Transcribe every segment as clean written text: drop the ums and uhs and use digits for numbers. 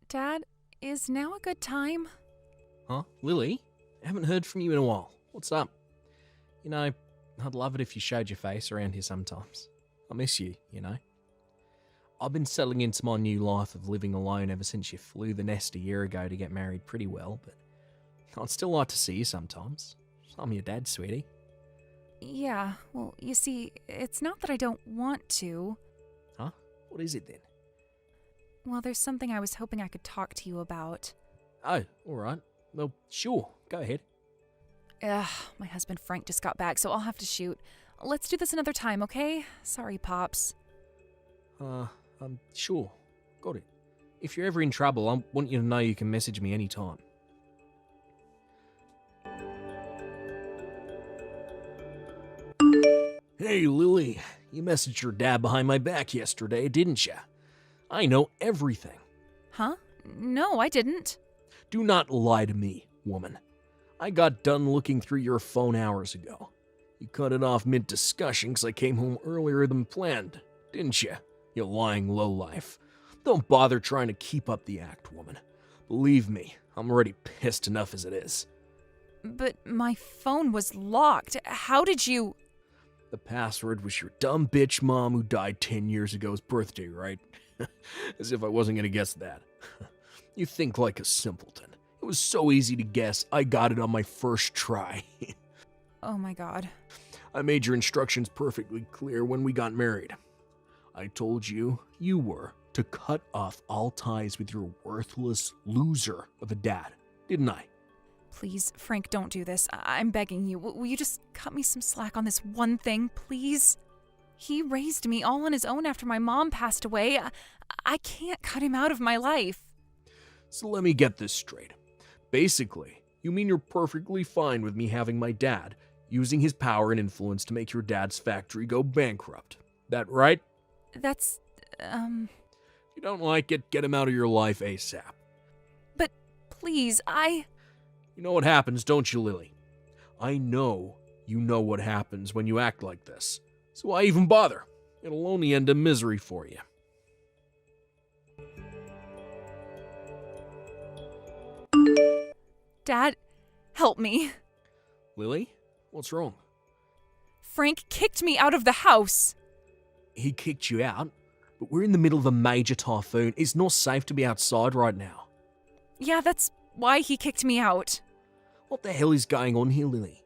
Dad, is now a good time? Huh? Lily? I haven't heard from you in a while. What's up? I'd love it if you showed your face around here sometimes. I miss you, you know. I've been settling into my new life of living alone ever since you flew the nest a year ago to get married pretty well, but I'd still like to see you sometimes. I'm your dad, sweetie. Yeah, well, you see, it's not that I don't want to. Huh? What is it then? Well, there's something I was hoping I could talk to you about. Oh, alright. Well, sure. Go ahead. Ugh, my husband Frank just got back, so I'll have to shoot. Let's do this another time, okay? Sorry, Pops. Sure. Got it. If you're ever in trouble, I want you to know you can message me anytime. Hey, Lily. You messaged your dad behind my back yesterday, didn't you? I know everything. Huh? No, I didn't. Do not lie to me, woman. I got done looking through your phone hours ago. You cut it off mid-discussion because I came home earlier than planned, didn't you? You lying lowlife. Don't bother trying to keep up the act, woman. Believe me, I'm already pissed enough as it is. But my phone was locked. How did you... The password was your dumb bitch mom who died 10 years ago's birthday, right? As if I wasn't gonna guess that. You think like a simpleton. It was so easy to guess, I got it on my first try. Oh my god. I made your instructions perfectly clear when we got married. I told you were to cut off all ties with your worthless loser of a dad, didn't I? Please, Frank, don't do this. I'm begging you. Will you just cut me some slack on this one thing, please? He raised me all on his own after my mom passed away. I can't cut him out of my life. So let me get this straight. Basically, you mean you're perfectly fine with me having my dad using his power and influence to make your dad's factory go bankrupt. That right? That's, If you don't like it, get him out of your life ASAP. But please, You know what happens, don't you, Lily? I know you know what happens when you act like this. So why even bother? It'll only end in misery for you. Dad, help me. Lily? What's wrong? Frank kicked me out of the house. He kicked you out? But we're in the middle of a major typhoon. It's not safe to be outside right now. Yeah, that's why he kicked me out. What the hell is going on here, Lily?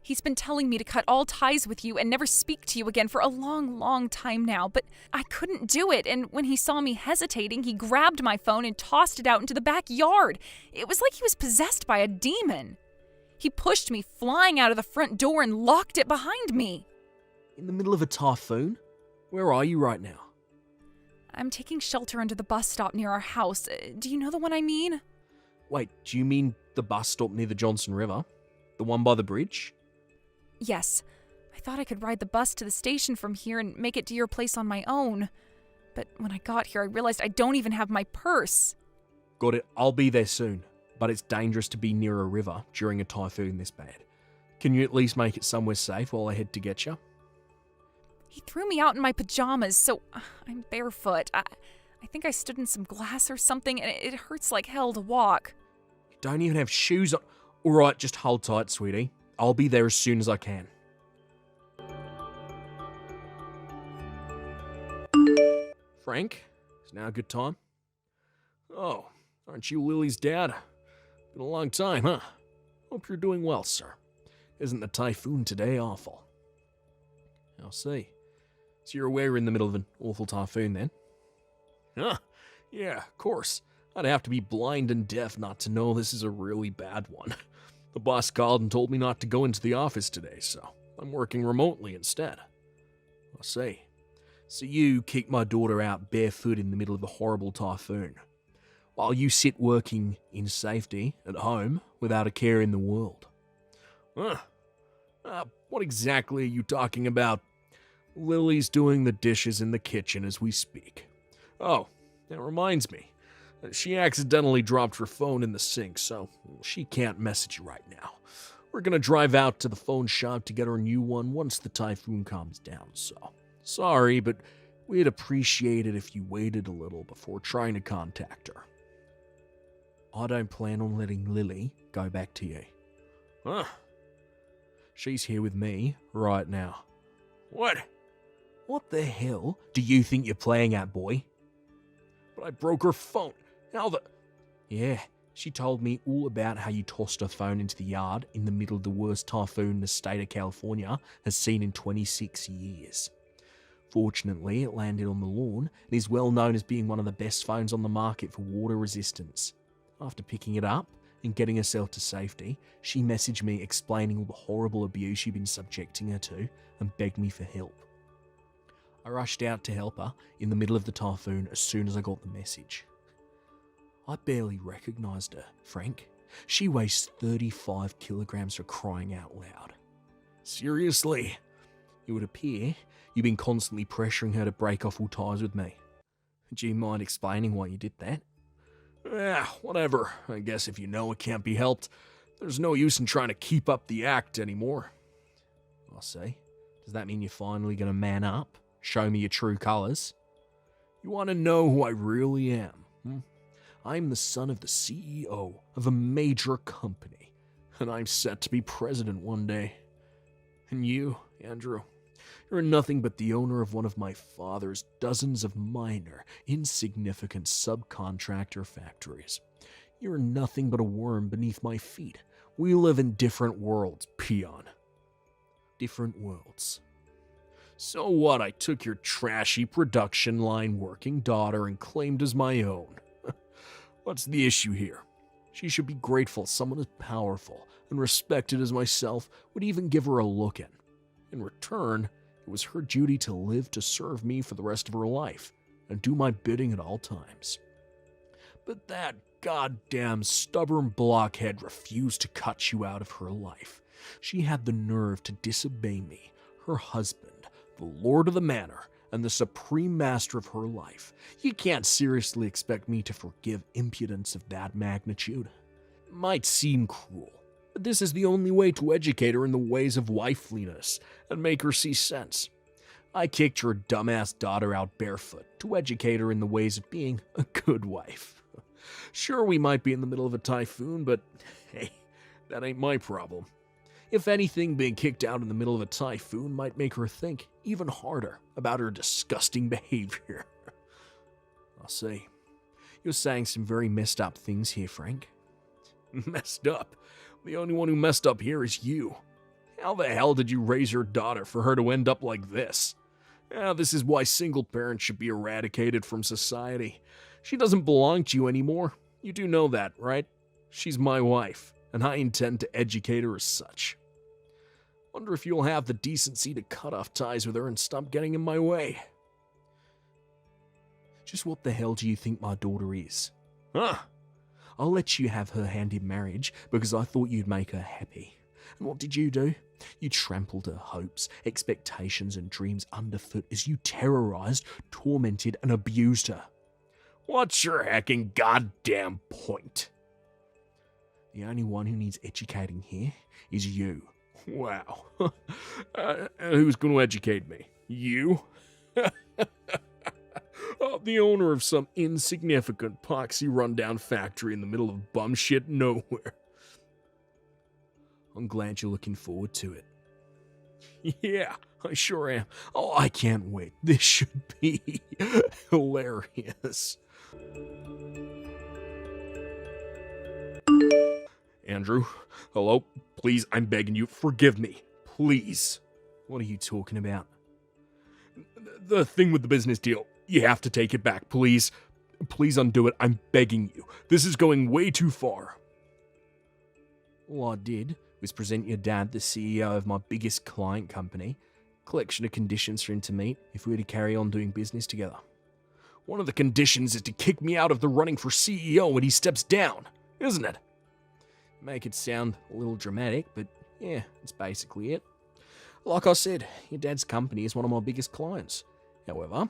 He's been telling me to cut all ties with you and never speak to you again for a long, long time now, but I couldn't do it, and when he saw me hesitating, he grabbed my phone and tossed it out into the backyard. It was like he was possessed by a demon. He pushed me flying out of the front door and locked it behind me. In the middle of a typhoon? Where are you right now? I'm taking shelter under the bus stop near our house. Do you know the one I mean? Wait, do you mean the bus stop near the Johnson River? The one by the bridge? Yes. I thought I could ride the bus to the station from here and make it to your place on my own. But when I got here, I realized I don't even have my purse. Got it, I'll be there soon. But it's dangerous to be near a river during a typhoon this bad. Can you at least make it somewhere safe while I head to get you? He threw me out in my pajamas, so I'm barefoot. I think I stood in some glass or something, and it hurts like hell to walk. You don't even have shoes on. Alright, just hold tight, sweetie. I'll be there as soon as I can. Frank, is now a good time? Oh, aren't you Lily's dad? Been a long time, huh? Hope you're doing well, sir. Isn't the typhoon today awful? I'll see. So you're aware we're in the middle of an awful typhoon then? Huh, yeah, of course. I'd have to be blind and deaf not to know this is a really bad one. The boss called and told me not to go into the office today, so I'm working remotely instead. I see. So you kicked my daughter out barefoot in the middle of a horrible typhoon, while you sit working in safety at home without a care in the world. Huh. What exactly are you talking about? Lily's doing the dishes in the kitchen as we speak. Oh, that reminds me. She accidentally dropped her phone in the sink, so she can't message you right now. We're gonna drive out to the phone shop to get her a new one once the typhoon calms down, so sorry, but We'd appreciate it if you waited a little before trying to contact her. I don't plan on letting Lily go back to you. Huh? She's here with me right now. What? What the hell do you think you're playing at, boy? But I broke her phone. How the... Yeah, she told me all about how you tossed her phone into the yard in the middle of the worst typhoon the state of California has seen in 26 years. Fortunately, it landed on the lawn and is well known as being one of the best phones on the market for water resistance. After picking it up and getting herself to safety, she messaged me explaining all the horrible abuse she'd been subjecting her to and begged me for help. I rushed out to help her in the middle of the typhoon as soon as I got the message. I barely recognised her, Frank. She weighs 35 kilograms for crying out loud. Seriously? It would appear you've been constantly pressuring her to break off all ties with me. Do you mind explaining why you did that? Whatever. I guess if you know it can't be helped, there's no use in trying to keep up the act anymore. I see. Does that mean you're finally going to man up? Show me your true colours? You want to know who I really am? I'm the son of the CEO of a major company, and I'm set to be president one day. And you, Andrew, you're nothing but the owner of one of my father's dozens of minor, insignificant subcontractor factories. You're nothing but a worm beneath my feet. We live in different worlds, peon. Different worlds. So what? I took your trashy production line working daughter and claimed as my own. What's the issue here? She should be grateful someone as powerful and respected as myself would even give her a look in. In return, it was her duty to live to serve me for the rest of her life and do my bidding at all times. But that goddamn stubborn blockhead refused to cut you out of her life. She had the nerve to disobey me, her husband, the lord of the manor, and the supreme master of her life. You can't seriously expect me to forgive impudence of that magnitude. It might seem cruel, but this is the only way to educate her in the ways of wifeliness and make her see sense. I kicked your dumbass daughter out barefoot to educate her in the ways of being a good wife. Sure, we might be in the middle of a typhoon, but hey, that ain't my problem. If anything, being kicked out in the middle of a typhoon might make her think even harder about her disgusting behavior. I'll see. You're saying some very messed up things here, Frank. Messed up? The only one who messed up here is you. How the hell did you raise your daughter for her to end up like this? This is why single parents should be eradicated from society. She doesn't belong to you anymore. You do know that, right? She's my wife, and I intend to educate her as such. Wonder if you'll have the decency to cut off ties with her and stop getting in my way. Just what the hell do you think my daughter is? Huh? I'll let you have her hand in marriage because I thought you'd make her happy. And what did you do? You trampled her hopes, expectations, and dreams underfoot as you terrorized, tormented, and abused her. What's your heckin' goddamn point? The only one who needs educating here is you. Wow. Who's going to educate me? You? The owner of some insignificant, poxy rundown factory in the middle of bum shit nowhere. I'm glad you're looking forward to it. Yeah, I sure am. Oh, I can't wait. This should be hilarious. Andrew, hello? Please, I'm begging you, forgive me. Please. What are you talking about? The thing with the business deal. You have to take it back, please. Please undo it. I'm begging you. This is going way too far. All I did was present your dad the CEO of my biggest client company, collection of conditions for him to meet if we were to carry on doing business together. One of the conditions is to kick me out of the running for CEO when he steps down, isn't it? Make it sound a little dramatic, but yeah, that's basically it. Like I said, your dad's company is one of my biggest clients. However,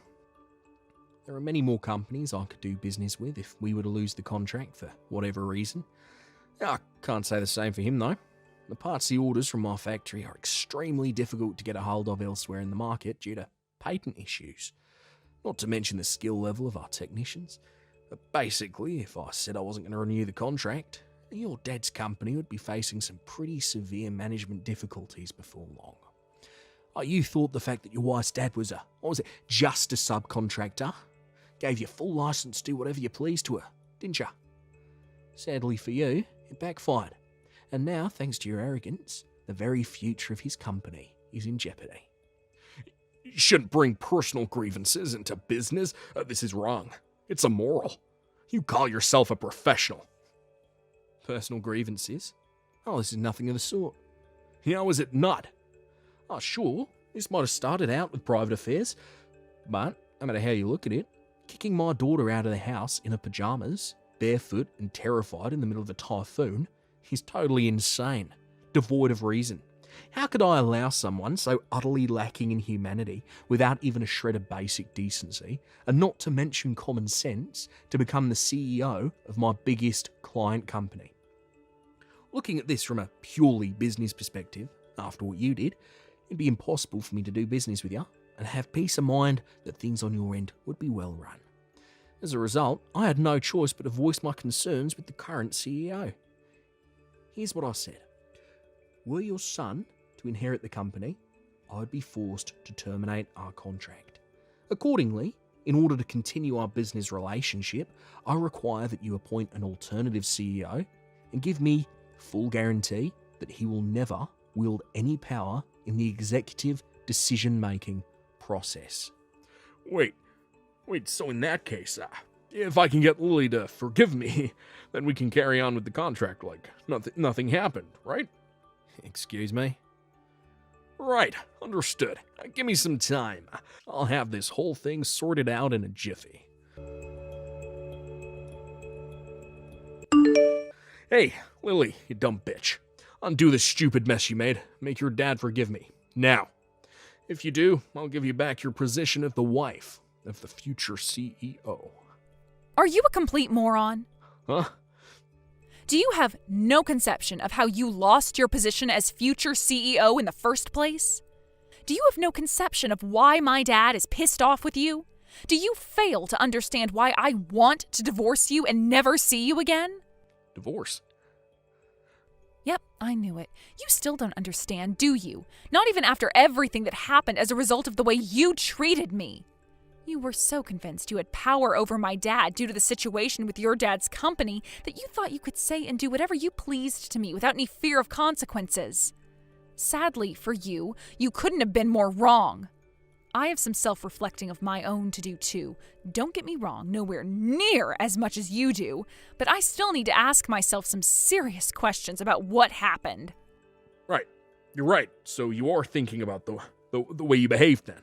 there are many more companies I could do business with if we were to lose the contract for whatever reason. I can't say the same for him though. The parts he orders from my factory are extremely difficult to get a hold of elsewhere in the market due to patent issues. not to mention the skill level of our technicians. But basically, if I said I wasn't going to renew the contract, your dad's company would be facing some pretty severe management difficulties before long. Oh, you thought the fact that your wife's dad was just a subcontractor, gave you full license to do whatever you pleased to her, didn't you? Sadly for you, it backfired. And now, thanks to your arrogance, the very future of his company is in jeopardy. You shouldn't bring personal grievances into business. This is wrong. It's immoral. You call yourself a professional. Personal grievances? Oh, this is nothing of the sort. How is it not? Oh, sure, this might have started out with private affairs, but no matter how you look at it, kicking my daughter out of the house in her pajamas, barefoot and terrified in the middle of a typhoon, is totally insane, devoid of reason. How could I allow someone so utterly lacking in humanity, without even a shred of basic decency, and not to mention common sense, to become the CEO of my biggest client company? Looking at this from a purely business perspective, after what you did, it'd be impossible for me to do business with you and have peace of mind that things on your end would be well run. As a result, I had no choice but to voice my concerns with the current CEO. Here's what I said. Were your son to inherit the company, I would be forced to terminate our contract. Accordingly, in order to continue our business relationship, I require that you appoint an alternative CEO and give me full guarantee that he will never wield any power in the executive decision-making process. Wait, so in that case, if I can get Lily to forgive me, then we can carry on with the contract like nothing happened, right? Excuse me? Right, understood. Give me some time. I'll have this whole thing sorted out in a jiffy. Hey, Lily, you dumb bitch. Undo the stupid mess you made. Make your dad forgive me. Now. If you do, I'll give you back your position of the wife of the future CEO. Are you a complete moron? Huh? Do you have no conception of how you lost your position as future CEO in the first place? Do you have no conception of why my dad is pissed off with you? Do you fail to understand why I want to divorce you and never see you again? Divorce? Yep, I knew it. You still don't understand, do you? Not even after everything that happened as a result of the way you treated me. You were so convinced you had power over my dad due to the situation with your dad's company that you thought you could say and do whatever you pleased to me without any fear of consequences. Sadly for you, you couldn't have been more wrong. I have some self-reflecting of my own to do too. Don't get me wrong, nowhere near as much as you do, but I still need to ask myself some serious questions about what happened. Right. You're right. So you are thinking about the way you behaved then.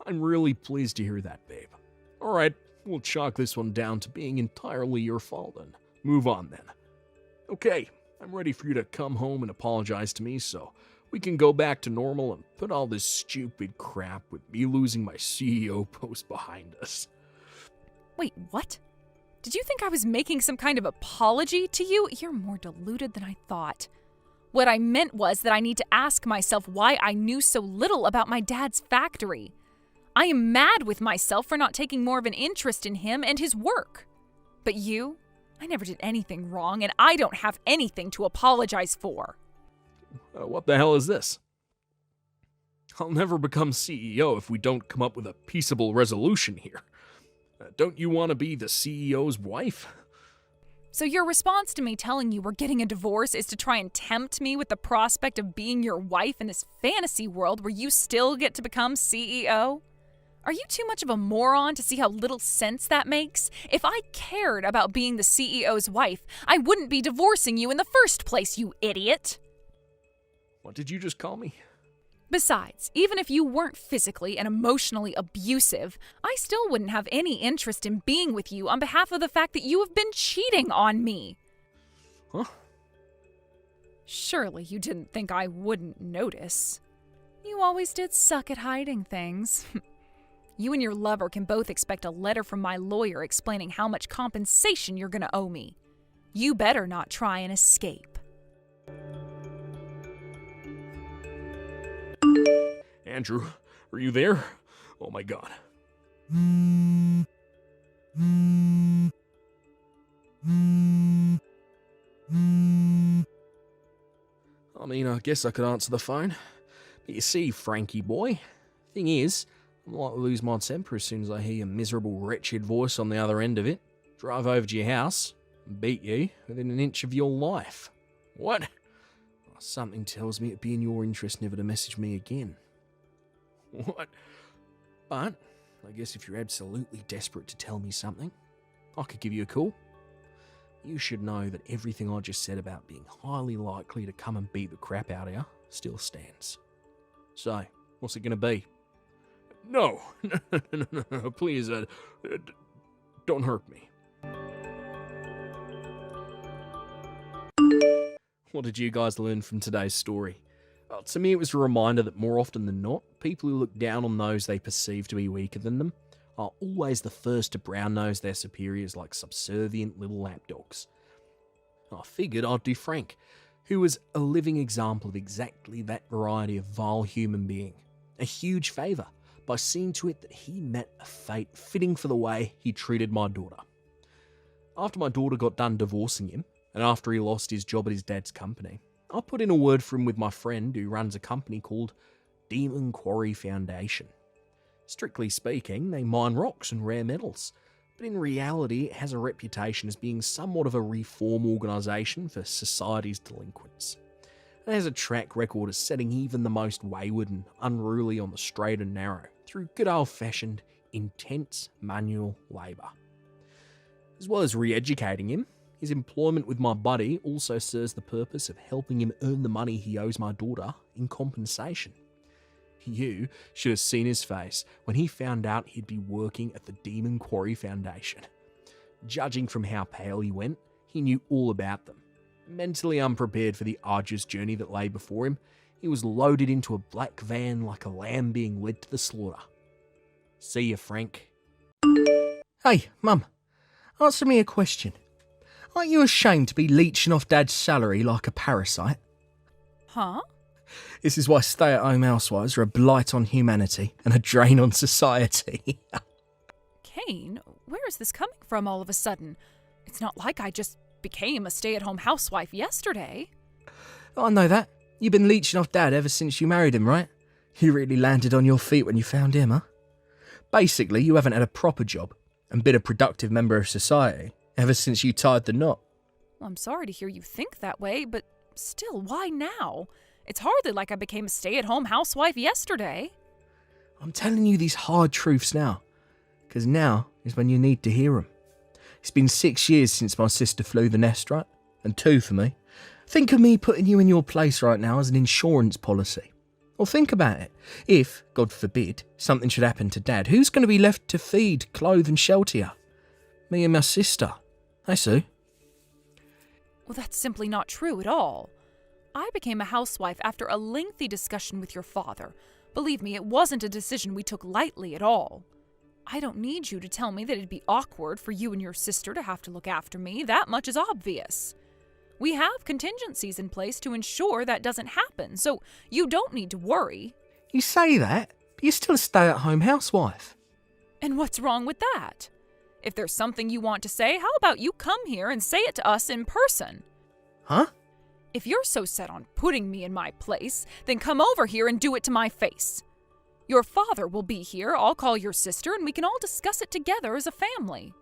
I'm really pleased to hear that, babe. All right, we'll chalk this one down to being entirely your fault and move on then. Okay, I'm ready for you to come home and apologize to me so we can go back to normal and put all this stupid crap with me losing my CEO post behind us. Wait, what? Did you think I was making some kind of apology to you? You're more deluded than I thought. What I meant was that I need to ask myself why I knew so little about my dad's factory. I am mad with myself for not taking more of an interest in him and his work. But you? I never did anything wrong, and I don't have anything to apologize for. What the hell is this? I'll never become CEO if we don't come up with a peaceable resolution here. Don't you want to be the CEO's wife? So your response to me telling you we're getting a divorce is to try and tempt me with the prospect of being your wife in this fantasy world where you still get to become CEO? Are you too much of a moron to see how little sense that makes? If I cared about being the CEO's wife, I wouldn't be divorcing you in the first place, you idiot! What did you just call me? Besides, even if you weren't physically and emotionally abusive, I still wouldn't have any interest in being with you on behalf of the fact that you have been cheating on me. Huh? Surely you didn't think I wouldn't notice. You always did suck at hiding things. You and your lover can both expect a letter from my lawyer explaining how much compensation you're gonna owe me. You better not try and escape. Andrew, Are you there? Oh my god. I mean, I guess I could answer the phone. But you see, Frankie boy, thing is, I'm like to lose my temper as soon as I hear your miserable, wretched voice on the other end of it. Drive over to your house and beat you within an inch of your life. What? Oh, something tells me it'd be in your interest never to message me again. What? But I guess if you're absolutely desperate to tell me something, I could give you a call. You should know that everything I just said about being highly likely to come and beat the crap out of you still stands. So, what's it going to be? No, no, please, don't hurt me. What did you guys learn from today's story? To me, it was a reminder that more often than not, people who look down on those they perceive to be weaker than them are always the first to brown-nose their superiors like subservient little lapdogs. I figured I'd do Frank, who was a living example of exactly that variety of vile human being, a huge favour by seeing to it that he met a fate fitting for the way he treated my daughter. After my daughter got done divorcing him, and after he lost his job at his dad's company, I put in a word for him with my friend who runs a company called Demon Quarry Foundation. Strictly speaking, they mine rocks and rare metals, but in reality it has a reputation as being somewhat of a reform organisation for society's delinquents. It has a track record of setting even the most wayward and unruly on the straight and narrow through good old-fashioned, intense manual labour. As well as re-educating him, his employment with my buddy also serves the purpose of helping him earn the money he owes my daughter in compensation. You should have seen his face when he found out he'd be working at the Demon Quarry Foundation. Judging from how pale he went, he knew all about them. Mentally unprepared for the arduous journey that lay before him, he was loaded into a black van like a lamb being led to the slaughter. See ya, Frank. Hey, Mum, answer me a question. Aren't you ashamed to be leeching off Dad's salary like a parasite? Huh? This is why stay-at-home housewives are a blight on humanity and a drain on society. Kane, where is this coming from all of a sudden? It's not like I just became a stay-at-home housewife yesterday. I know that. You've been leeching off Dad ever since you married him, right? You really landed on your feet when you found him, huh? Basically, you haven't had a proper job and been a productive member of society ever since you tied the knot. Well, I'm sorry to hear you think that way, but still, why now? It's hardly like I became a stay-at-home housewife yesterday. I'm telling you these hard truths now, because now is when you need to hear them. It's been 6 years since my sister flew the nest, right? And 2 for me. Think of me putting you in your place right now as an insurance policy. Or think about it. If, God forbid, something should happen to Dad, who's going to be left to feed, clothe and shelter you? Me and my sister. Hey, Sue. Well, that's simply not true at all. I became a housewife after a lengthy discussion with your father. Believe me, it wasn't a decision we took lightly at all. I don't need you to tell me that it'd be awkward for you and your sister to have to look after me. That much is obvious. We have contingencies in place to ensure that doesn't happen, so you don't need to worry. You say that, but you're still a stay-at-home housewife. And what's wrong with that? If there's something you want to say, how about you come here and say it to us in person? Huh? If you're so set on putting me in my place, then come over here and do it to my face. Your father will be here, I'll call your sister, and we can all discuss it together as a family.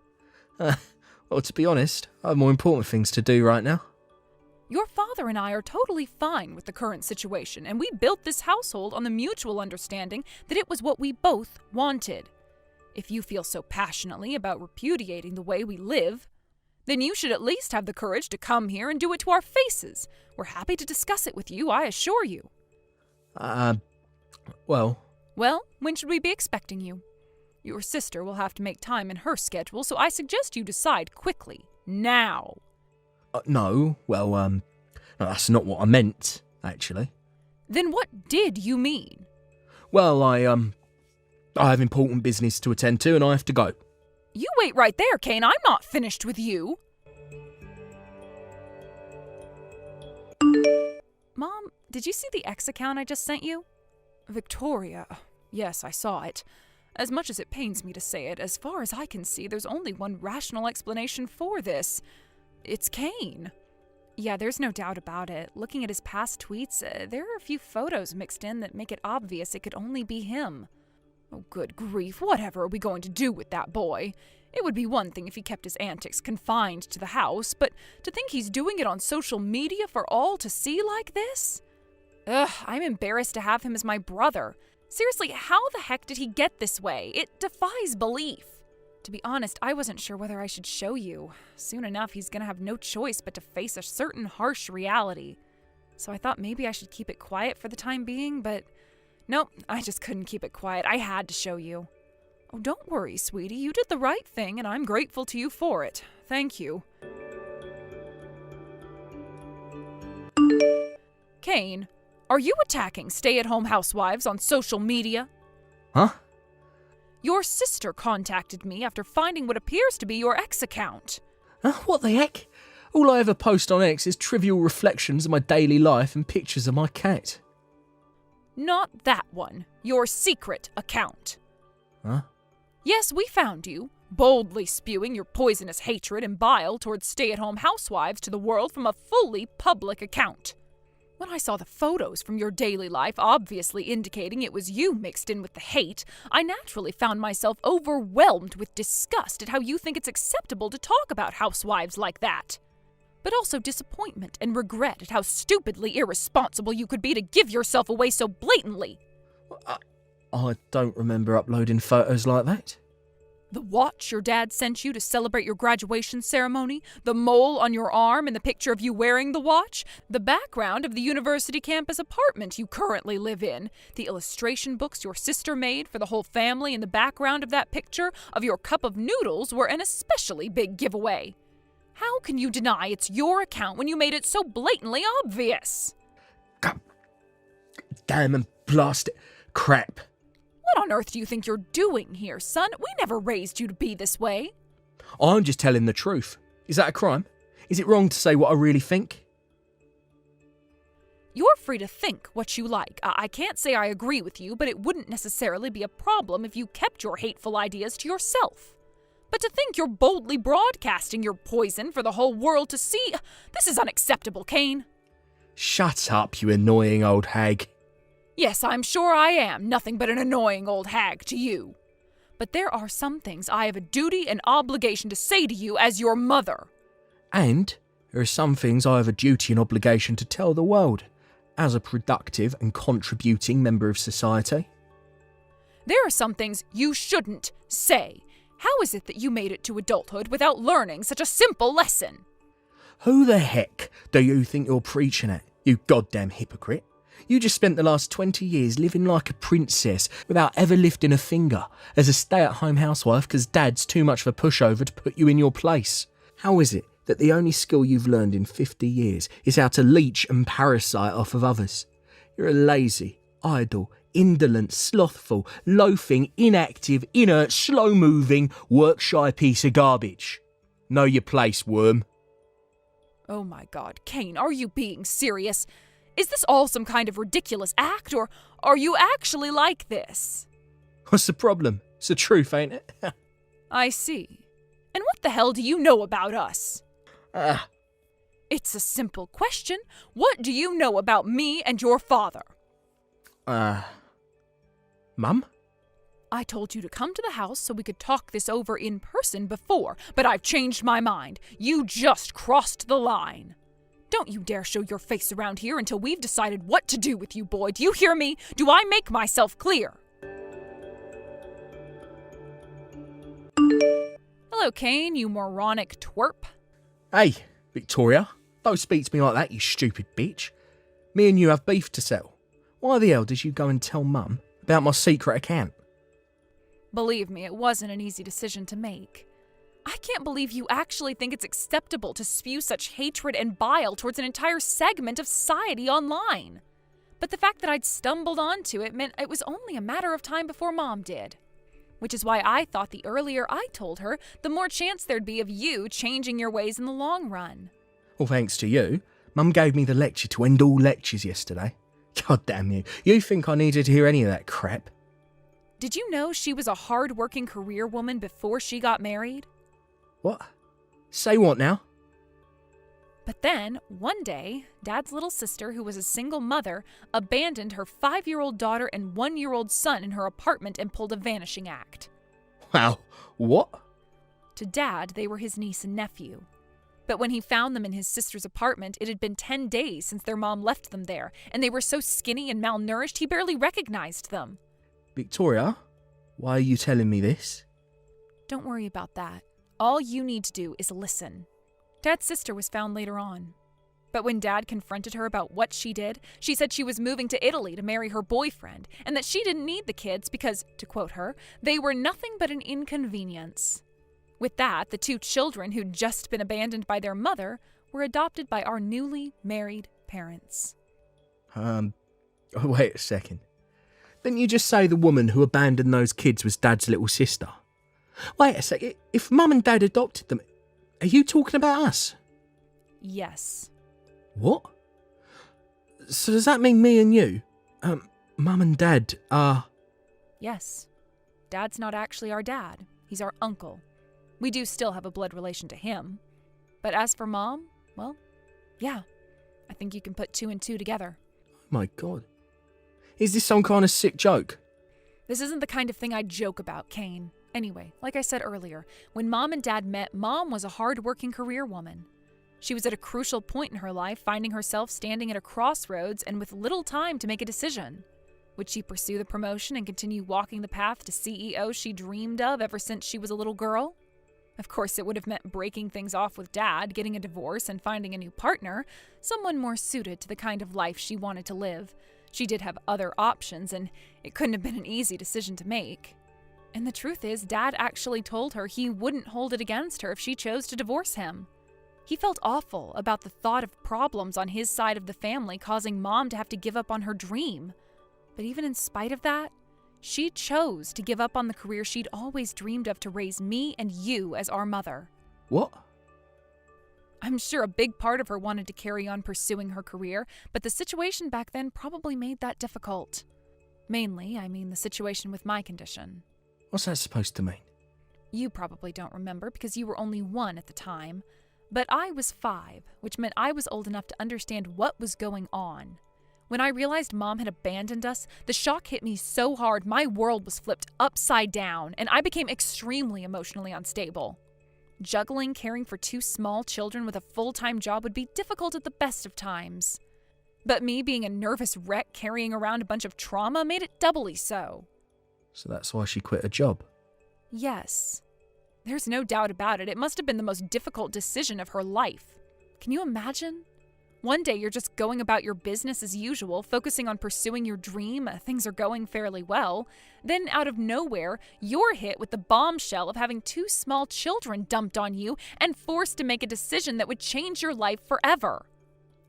Well, to be honest, I have more important things to do right now. Your father and I are totally fine with the current situation, and we built this household on the mutual understanding that it was what we both wanted. If you feel so passionately about repudiating the way we live, then you should at least have the courage to come here and do it to our faces. We're happy to discuss it with you, I assure you. Well, when should we be expecting you? Your sister will have to make time in her schedule, so I suggest you decide quickly. Now. No, that's not what I meant, actually. Then what did you mean? Well, I have important business to attend to and I have to go. You wait right there, Kane. I'm not finished with you. Mom, did you see the X account I just sent you? Victoria, Yes, I saw it. As much as it pains me to say it, as far as I can see, there's only one rational explanation for this. It's Kane. Yeah, there's no doubt about it. Looking at his past tweets, there are a few photos mixed in that make it obvious it could only be him. Oh, good grief, whatever are we going to do with that boy? It would be one thing if he kept his antics confined to the house, but to think he's doing it on social media for all to see like this? Ugh, I'm embarrassed to have him as my brother. Seriously, how the heck did he get this way? It defies belief. To be honest, I wasn't sure whether I should show you. Soon enough, he's gonna have no choice but to face a certain harsh reality. So I thought maybe I should keep it quiet for the time being, but nope, I just couldn't keep it quiet. I had to show you. Oh, don't worry, sweetie. You did the right thing, and I'm grateful to you for it. Thank you. Kane, are you attacking stay-at-home housewives on social media? Huh? Your sister contacted me after finding what appears to be your X account. What the heck? All I ever post on X is trivial reflections of my daily life and pictures of my cat. Not that one. Your secret account. Huh? Yes, we found you, boldly spewing your poisonous hatred and bile towards stay-at-home housewives to the world from a fully public account. When I saw the photos from your daily life obviously indicating it was you mixed in with the hate, I naturally found myself overwhelmed with disgust at how you think it's acceptable to talk about housewives like that. But also disappointment and regret at how stupidly irresponsible you could be to give yourself away so blatantly. I don't remember uploading photos like that. The watch your dad sent you to celebrate your graduation ceremony, the mole on your arm and the picture of you wearing the watch, the background of the university campus apartment you currently live in, the illustration books your sister made for the whole family, and the background of that picture of your cup of noodles were an especially big giveaway. How can you deny it's your account when you made it so blatantly obvious? God damn and blast it. Crap. What on earth do you think you're doing here, son? We never raised you to be this way. I'm just telling the truth. Is that a crime? Is it wrong to say what I really think? You're free to think what you like. I can't say I agree with you, but it wouldn't necessarily be a problem if you kept your hateful ideas to yourself. But to think you're boldly broadcasting your poison for the whole world to see, this is unacceptable, Kane. Shut up, you annoying old hag. Yes, I'm sure I am nothing but an annoying old hag to you. But there are some things I have a duty and obligation to say to you as your mother. And there are some things I have a duty and obligation to tell the world, as a productive and contributing member of society. There are some things you shouldn't say. How is it that you made it to adulthood without learning such a simple lesson? Who the heck do you think you're preaching at, you goddamn hypocrite? You just spent the last 20 years living like a princess without ever lifting a finger as a stay-at-home housewife because dad's too much of a pushover to put you in your place. How is it that the only skill you've learned in 50 years is how to leech and parasite off of others? You're a lazy, idle, indolent, slothful, loafing, inactive, inert, slow-moving, work-shy piece of garbage. Know your place, worm. Oh my God, Kane, are you being serious? Is this all some kind of ridiculous act, or are you actually like this? What's the problem? It's the truth, ain't it? I see. And what the hell do you know about us? It's a simple question. What do you know about me and your father? Mum? I told you to come to the house so we could talk this over in person before, but I've changed my mind. You just crossed the line. Don't you dare show your face around here until we've decided what to do with you, boy. Do you hear me? Do I make myself clear? Hello, Kane, you moronic twerp. Hey, Victoria, don't speak to me like that, you stupid bitch. Me and you have beef to settle. Why the hell did you go and tell Mum about my secret account? Believe me, it wasn't an easy decision to make. I can't believe you actually think it's acceptable to spew such hatred and bile towards an entire segment of society online. But the fact that I'd stumbled onto it meant it was only a matter of time before Mom did. Which is why I thought the earlier I told her, the more chance there'd be of you changing your ways in the long run. Well, thanks to you, Mum gave me the lecture to end all lectures yesterday. God damn you. You think I needed to hear any of that crap? Did you know she was a hard-working career woman before she got married? What? Say what now? But then, one day, Dad's little sister, who was a single mother, abandoned her 5-year-old daughter and 1-year-old son in her apartment and pulled a vanishing act. Wow, what? To Dad, they were his niece and nephew. But when he found them in his sister's apartment, it had been 10 days since their mom left them there, and they were so skinny and malnourished he barely recognized them. Victoria, why are you telling me this? Don't worry about that. All you need to do is listen. Dad's sister was found later on. But when Dad confronted her about what she did, she said she was moving to Italy to marry her boyfriend, and that she didn't need the kids because, to quote her, they were nothing but an inconvenience. With that, the 2 children who'd just been abandoned by their mother were adopted by our newly married parents. Wait a second. Didn't you just say the woman who abandoned those kids was Dad's little sister? Wait a second. If Mum and Dad adopted them, are you talking about us? Yes. What? So does that mean me and you, Mum and Dad are... Yes. Dad's not actually our dad. He's our uncle. We do still have a blood relation to him. But as for Mom, well, yeah. I think you can put 2 and 2 together. Oh my God. Is this some kind of sick joke? This isn't the kind of thing I joke about, Kane. Anyway, like I said earlier, when Mom and Dad met, Mom was a hard-working career woman. She was at a crucial point in her life, finding herself standing at a crossroads and with little time to make a decision. Would she pursue the promotion and continue walking the path to CEO she dreamed of ever since she was a little girl? Of course, it would have meant breaking things off with Dad, getting a divorce, and finding a new partner, someone more suited to the kind of life she wanted to live. She did have other options, and it couldn't have been an easy decision to make. And the truth is, Dad actually told her he wouldn't hold it against her if she chose to divorce him. He felt awful about the thought of problems on his side of the family causing Mom to have to give up on her dream. But even in spite of that, she chose to give up on the career she'd always dreamed of to raise me and you as our mother. What? I'm sure a big part of her wanted to carry on pursuing her career, but the situation back then probably made that difficult. Mainly, I mean the situation with my condition. What's that supposed to mean? You probably don't remember because you were only 1 at the time, but I was 5, which meant I was old enough to understand what was going on. When I realized Mom had abandoned us, the shock hit me so hard my world was flipped upside down, and I became extremely emotionally unstable. Juggling caring for 2 small children with a full-time job would be difficult at the best of times. But me being a nervous wreck carrying around a bunch of trauma made it doubly so. So that's why she quit her job? Yes. There's no doubt about it. It must have been the most difficult decision of her life. Can you imagine? One day you're just going about your business as usual, focusing on pursuing your dream, things are going fairly well. Then out of nowhere, you're hit with the bombshell of having 2 small children dumped on you and forced to make a decision that would change your life forever.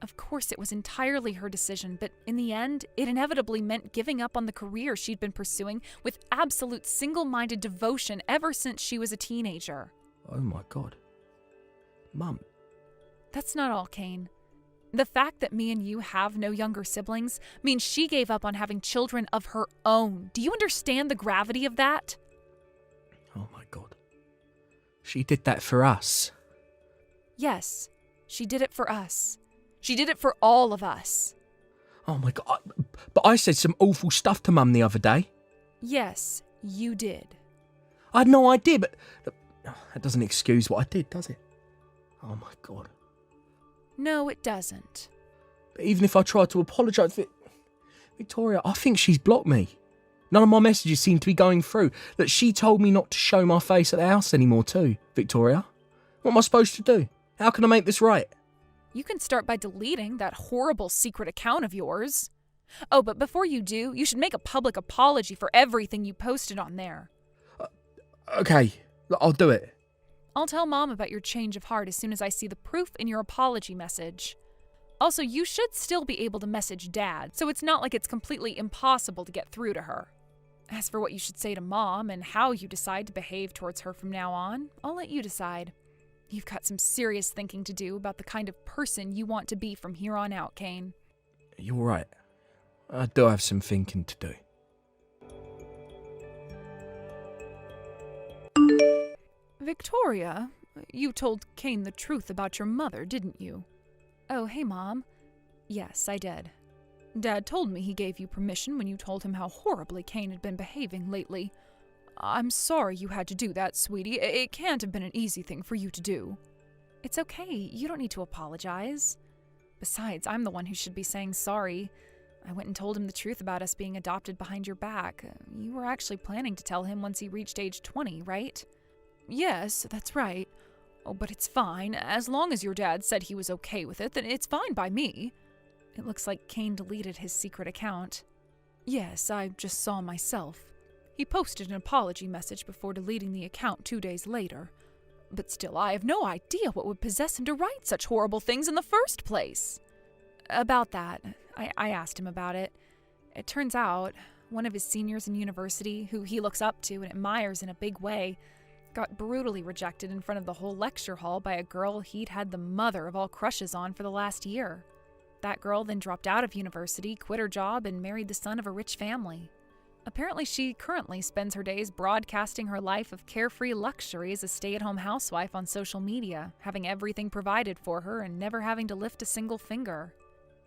Of course, it was entirely her decision, but in the end, it inevitably meant giving up on the career she'd been pursuing with absolute single-minded devotion ever since she was a teenager. Oh my God. Mum. That's not all, Kane. The fact that me and you have no younger siblings means she gave up on having children of her own. Do you understand the gravity of that? Oh my God. She did that for us. Yes, she did it for us. She did it for all of us. Oh my God. But I said some awful stuff to Mum the other day. Yes, you did. I had no idea, but that doesn't excuse what I did, does it? Oh my God. No, it doesn't. But even if I try to apologise, Victoria, I think she's blocked me. None of my messages seem to be going through. That she told me not to show my face at the house anymore too, Victoria. What am I supposed to do? How can I make this right? You can start by deleting that horrible secret account of yours. Oh, but before you do, you should make a public apology for everything you posted on there. Okay, I'll do it. I'll tell Mom about your change of heart as soon as I see the proof in your apology message. Also, you should still be able to message Dad, so it's not like it's completely impossible to get through to her. As for what you should say to Mom and how you decide to behave towards her from now on, I'll let you decide. You've got some serious thinking to do about the kind of person you want to be from here on out, Kane. You're right. I do have some thinking to do. Victoria, you told Kane the truth about your mother, didn't you? Oh, hey, Mom. Yes, I did. Dad told me he gave you permission when you told him how horribly Kane had been behaving lately. I'm sorry you had to do that, sweetie. It can't have been an easy thing for you to do. It's okay. You don't need to apologize. Besides, I'm the one who should be saying sorry. I went and told him the truth about us being adopted behind your back. You were actually planning to tell him once he reached age 20, right? Yes, that's right. Oh, but it's fine. As long as your dad said he was okay with it, then it's fine by me. It looks like Kane deleted his secret account. Yes, I just saw myself. He posted an apology message before deleting the account 2 days later. But still, I have no idea what would possess him to write such horrible things in the first place. About that, I asked him about it. It turns out, one of his seniors in university, who he looks up to and admires in a big way, got brutally rejected in front of the whole lecture hall by a girl he'd had the mother of all crushes on for the last year. That girl then dropped out of university, quit her job, and married the son of a rich family. Apparently, she currently spends her days broadcasting her life of carefree luxury as a stay-at-home housewife on social media, having everything provided for her and never having to lift a single finger.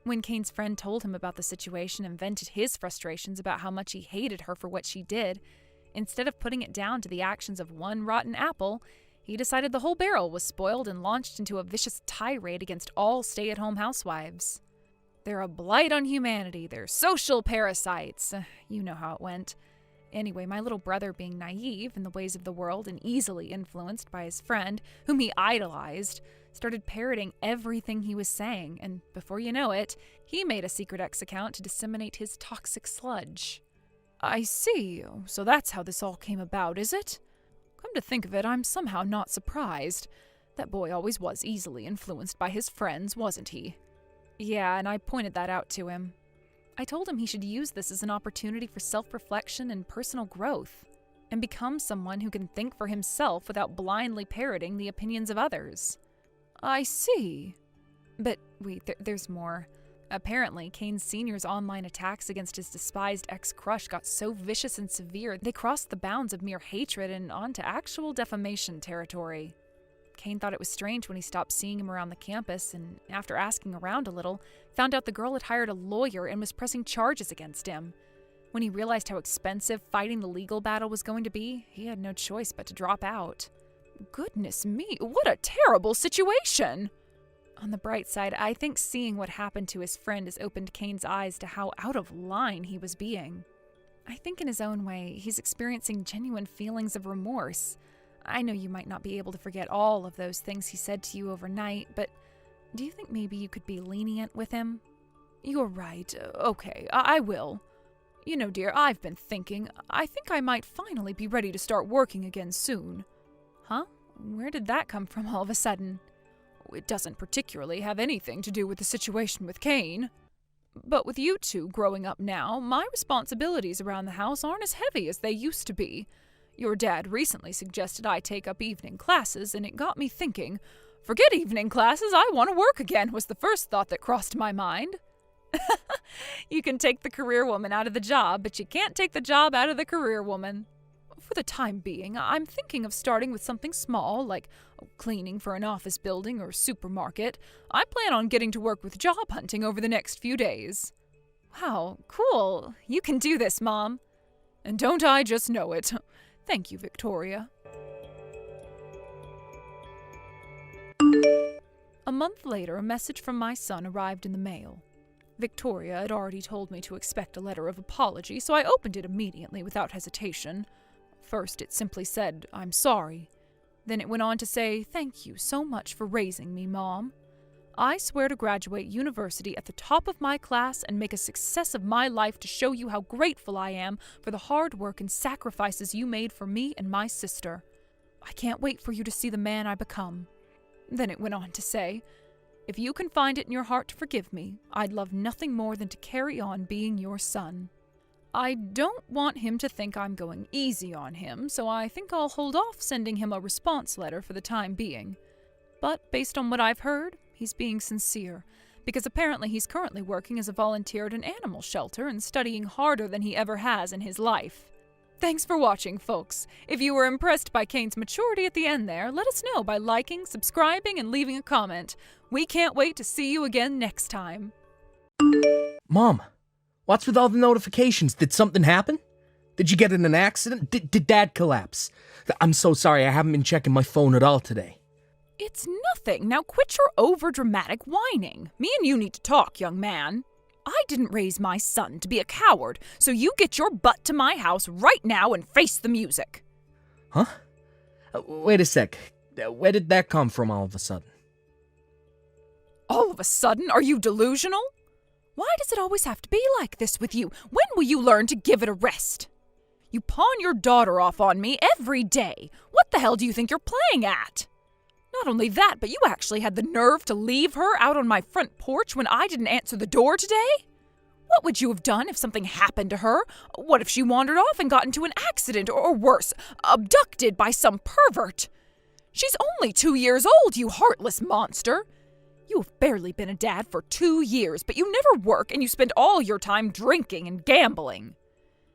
When Kane's friend told him about the situation and vented his frustrations about how much he hated her for what she did, instead of putting it down to the actions of one rotten apple, he decided the whole barrel was spoiled and launched into a vicious tirade against all stay-at-home housewives. They're a blight on humanity. They're social parasites. You know how it went. Anyway, my little brother, being naive in the ways of the world and easily influenced by his friend, whom he idolized, started parroting everything he was saying, and before you know it, he made a secret X account to disseminate his toxic sludge. I see. So that's how this all came about, is it? Come to think of it, I'm somehow not surprised. That boy always was easily influenced by his friends, wasn't he? Yeah, and I pointed that out to him. I told him he should use this as an opportunity for self-reflection and personal growth, and become someone who can think for himself without blindly parroting the opinions of others. I see. But wait, there's more. Apparently, Kane Sr.'s online attacks against his despised ex-crush got so vicious and severe they crossed the bounds of mere hatred and onto actual defamation territory. Kane thought it was strange when he stopped seeing him around the campus, and after asking around a little, found out the girl had hired a lawyer and was pressing charges against him. When he realized how expensive fighting the legal battle was going to be, he had no choice but to drop out. Goodness me, what a terrible situation! On the bright side, I think seeing what happened to his friend has opened Kane's eyes to how out of line he was being. I think in his own way, he's experiencing genuine feelings of remorse. I know you might not be able to forget all of those things he said to you overnight, but do you think maybe you could be lenient with him? You're right. Okay, I will. You know, dear, I've been thinking. I think I might finally be ready to start working again soon. Huh? Where did that come from all of a sudden? It doesn't particularly have anything to do with the situation with Kane. But with you two growing up now, my responsibilities around the house aren't as heavy as they used to be. Your dad recently suggested I take up evening classes, and it got me thinking. Forget evening classes, I want to work again, was the first thought that crossed my mind. You can take the career woman out of the job, but you can't take the job out of the career woman. For the time being, I'm thinking of starting with something small, like cleaning for an office building or supermarket. I plan on getting to work with job hunting over the next few days. Wow, cool. You can do this, Mom. And don't I just know it? Thank you, Victoria. A month later, a message from my son arrived in the mail. Victoria had already told me to expect a letter of apology, so I opened it immediately without hesitation. First, it simply said, "I'm sorry." Then it went on to say, "Thank you so much for raising me, Mom. I swear to graduate university at the top of my class and make a success of my life to show you how grateful I am for the hard work and sacrifices you made for me and my sister. I can't wait for you to see the man I become." Then it went on to say, "If you can find it in your heart to forgive me, I'd love nothing more than to carry on being your son. I don't want him to think I'm going easy on him, so I think I'll hold off sending him a response letter for the time being. But based on what I've heard, he's being sincere, because apparently he's currently working as a volunteer at an animal shelter and studying harder than he ever has in his life. Thanks for watching, folks. If you were impressed by Kane's maturity at the end there, let us know by liking, subscribing, and leaving a comment. We can't wait to see you again next time. Mom, what's with all the notifications? Did something happen? Did you get in an accident? Did Dad collapse? I'm so sorry, I haven't been checking my phone at all today. It's nothing. Now quit your over-dramatic whining. Me and you need to talk, young man. I didn't raise my son to be a coward, so you get your butt to my house right now and face the music. Huh? Wait a sec. Where did that come from all of a sudden? All of a sudden? Are you delusional? Why does it always have to be like this with you? When will you learn to give it a rest? You pawn your daughter off on me every day. What the hell do you think you're playing at? Not only that, but you actually had the nerve to leave her out on my front porch when I didn't answer the door today? What would you have done if something happened to her? What if she wandered off and got into an accident, or worse, abducted by some pervert? She's only 2 years old, you heartless monster. You have barely been a dad for 2 years, but you never work and you spend all your time drinking and gambling.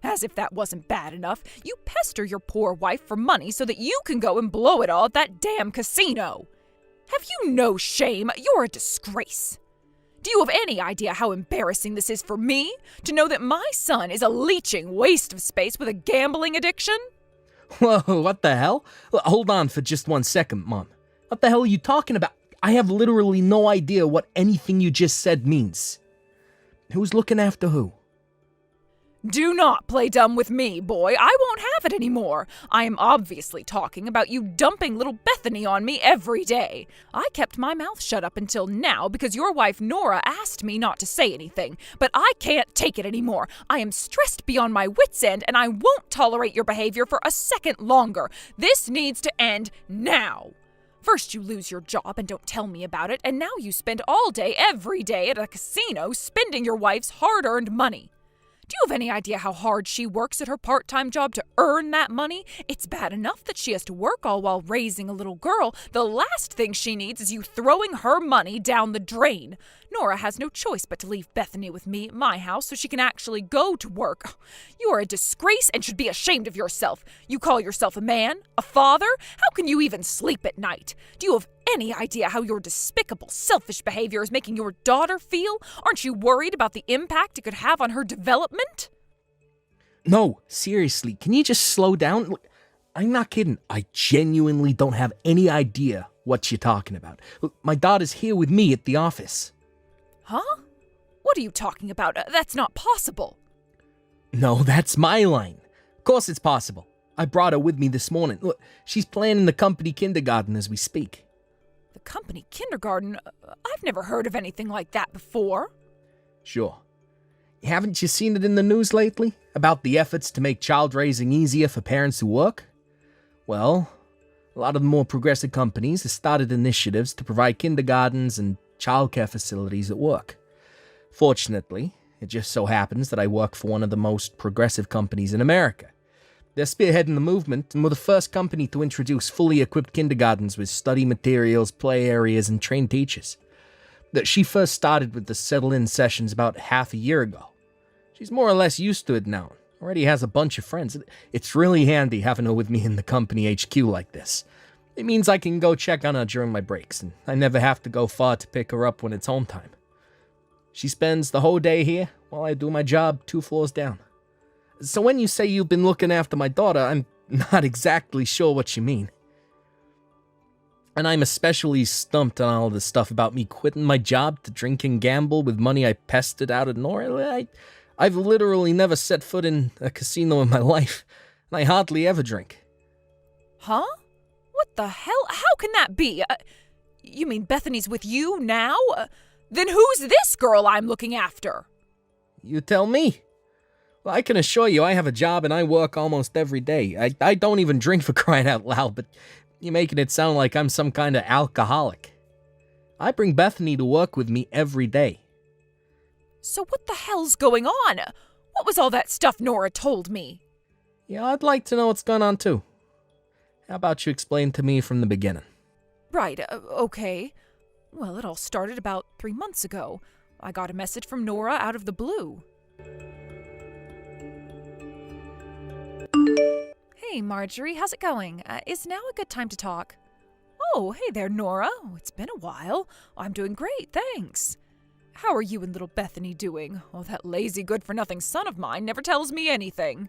As if that wasn't bad enough, you pester your poor wife for money so that you can go and blow it all at that damn casino. Have you no shame? You're a disgrace. Do you have any idea how embarrassing this is for me? To know that my son is a leeching waste of space with a gambling addiction? Whoa, what the hell? Hold on for just 1 second, Mom. What the hell are you talking about? I have literally no idea what anything you just said means. Who's looking after who? Do not play dumb with me, boy. I won't have it anymore. I am obviously talking about you dumping little Bethany on me every day. I kept my mouth shut up until now because your wife Nora asked me not to say anything, but I can't take it anymore. I am stressed beyond my wits' end, and I won't tolerate your behavior for a second longer. This needs to end now. First you lose your job and don't tell me about it, and now you spend all day, every day at a casino spending your wife's hard-earned money. Do you have any idea how hard she works at her part-time job to earn that money? It's bad enough that she has to work all while raising a little girl. The last thing she needs is you throwing her money down the drain. Nora has no choice but to leave Bethany with me at my house so she can actually go to work. You are a disgrace and should be ashamed of yourself. You call yourself a man? A father? How can you even sleep at night? Do you have any idea how your despicable, selfish behavior is making your daughter feel? Aren't you worried about the impact it could have on her development? No, seriously, can you just slow down? Look, I'm not kidding. I genuinely don't have any idea what you're talking about. Look, my daughter's here with me at the office. Huh? What are you talking about? That's not possible. No, that's my line. Of course it's possible. I brought her with me this morning. Look, she's playing in the company kindergarten as we speak. The company kindergarten? I've never heard of anything like that before. Sure. Haven't you seen it in the news lately? About the efforts to make child raising easier for parents who work? Well, a lot of the more progressive companies have started initiatives to provide kindergartens and childcare facilities at work. Fortunately, it just so happens that I work for one of the most progressive companies in America. They're spearheading the movement and were the first company to introduce fully equipped kindergartens with study materials, play areas, and trained teachers. She first started with the settle-in sessions about half a year ago. She's more or less used to it now. Already has a bunch of friends. It's really handy having her with me in the company HQ like this. It means I can go check on her during my breaks, and I never have to go far to pick her up when it's home time. She spends the whole day here while I do my job 2 floors down. So when you say you've been looking after my daughter, I'm not exactly sure what you mean. And I'm especially stumped on all this stuff about me quitting my job to drink and gamble with money I pested out of Nora. I've literally never set foot in a casino in my life, and I hardly ever drink. Huh? What the hell? How can that be? You mean Bethany's with you now? Then who's this girl I'm looking after? You tell me. Well, I can assure you I have a job and I work almost every day. I don't even drink for crying out loud, but you're making it sound like I'm some kind of alcoholic. I bring Bethany to work with me every day. So what the hell's going on? What was all that stuff Nora told me? Yeah, I'd like to know what's going on too. How about you explain to me from the beginning? Right, okay. Well, it all started about 3 months ago. I got a message from Nora out of the blue. Hey, Marjorie, how's it going? Is now a good time to talk? Oh, hey there, Nora. Oh, it's been a while. I'm doing great, thanks. How are you and little Bethany doing? Oh, that lazy good-for-nothing son of mine never tells me anything.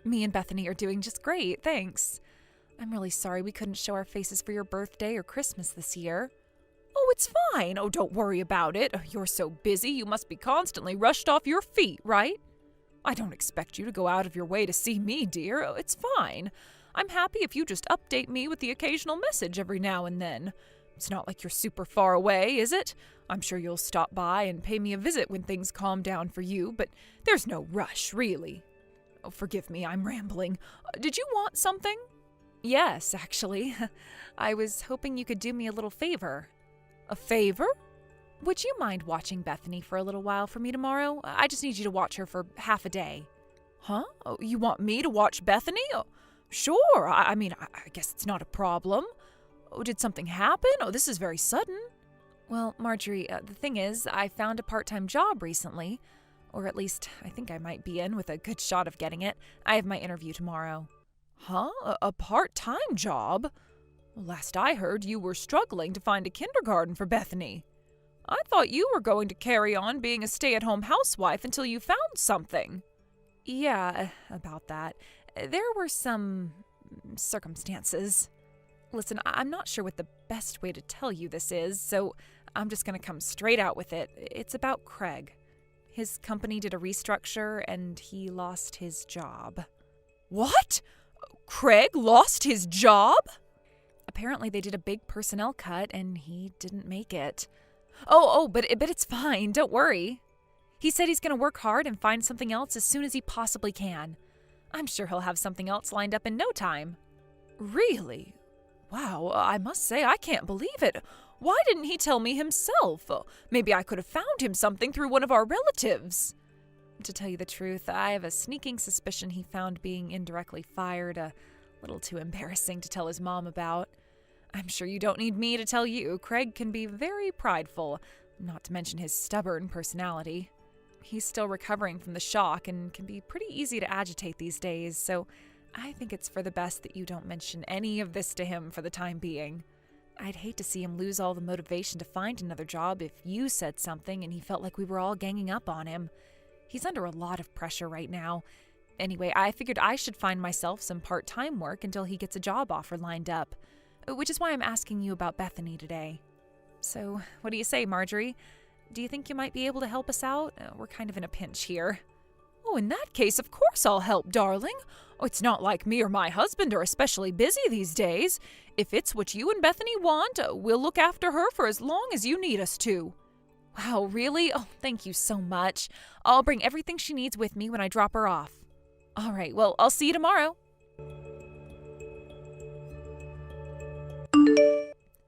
Me and Bethany are doing just great, thanks. I'm really sorry we couldn't show our faces for your birthday or Christmas this year. Oh, it's fine. Oh, don't worry about it. You're so busy, you must be constantly rushed off your feet, right? I don't expect you to go out of your way to see me, dear. Oh, it's fine. I'm happy if you just update me with the occasional message every now and then. It's not like you're super far away, is it? I'm sure you'll stop by and pay me a visit when things calm down for you, but there's no rush, really. Oh, forgive me, I'm rambling. Did you want something? Yes, actually. I was hoping you could do me a little favor. A favor? Would you mind watching Bethany for a little while for me tomorrow? I just need you to watch her for half a day. Huh? Oh, you want me to watch Bethany? Oh, sure. I mean, I guess it's not a problem. Oh, did something happen? Oh, this is very sudden. Well, Marjorie, the thing is, I found a part-time job recently. Or at least, I think I might be in with a good shot of getting it. I have my interview tomorrow. Huh? A part-time job? Well, last I heard, you were struggling to find a kindergarten for Bethany. I thought you were going to carry on being a stay-at-home housewife until you found something. Yeah, about that. There were some circumstances. Listen, I'm not sure what the best way to tell you this is, so I'm just going to come straight out with it. It's about Craig. His company did a restructure, and he lost his job. What? Craig lost his job? Apparently they did a big personnel cut, and he didn't make it. But it's fine. Don't worry. He said he's going to work hard and find something else as soon as he possibly can. I'm sure he'll have something else lined up in no time. Really? Wow, I must say I can't believe it. Why didn't he tell me himself? Maybe I could have found him something through one of our relatives. To tell you the truth, I have a sneaking suspicion he found being indirectly fired a little too embarrassing to tell his mom about. I'm sure you don't need me to tell you, Craig can be very prideful, not to mention his stubborn personality. He's still recovering from the shock and can be pretty easy to agitate these days, so I think it's for the best that you don't mention any of this to him for the time being. I'd hate to see him lose all the motivation to find another job if you said something and he felt like we were all ganging up on him. He's under a lot of pressure right now. Anyway, I figured I should find myself some part-time work until he gets a job offer lined up, which is why I'm asking you about Bethany today. So, what do you say, Marjorie? Do you think you might be able to help us out? We're kind of in a pinch here. Oh, in that case, of course I'll help, darling. Oh, it's not like me or my husband are especially busy these days. If it's what you and Bethany want, we'll look after her for as long as you need us to. Wow, really? Oh, thank you so much. I'll bring everything she needs with me when I drop her off. All right, well, I'll see you tomorrow.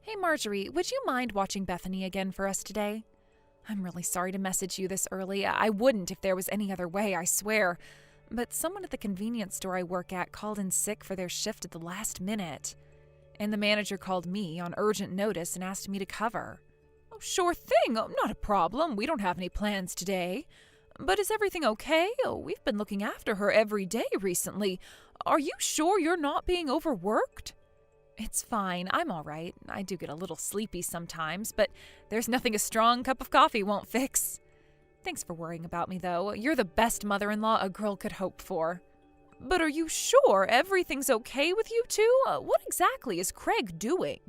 Hey, Marjorie, would you mind watching Bethany again for us today? I'm really sorry to message you this early. I wouldn't if there was any other way, I swear. But someone at the convenience store I work at called in sick for their shift at the last minute. And the manager called me on urgent notice and asked me to cover. Oh, sure thing. Oh, not a problem. We don't have any plans today. But is everything okay? Oh, we've been looking after her every day recently. Are you sure you're not being overworked? It's fine. I'm all right. I do get a little sleepy sometimes, but there's nothing a strong cup of coffee won't fix. Thanks for worrying about me, though. You're the best mother-in-law a girl could hope for. But are you sure everything's okay with you two? What exactly is Craig doing?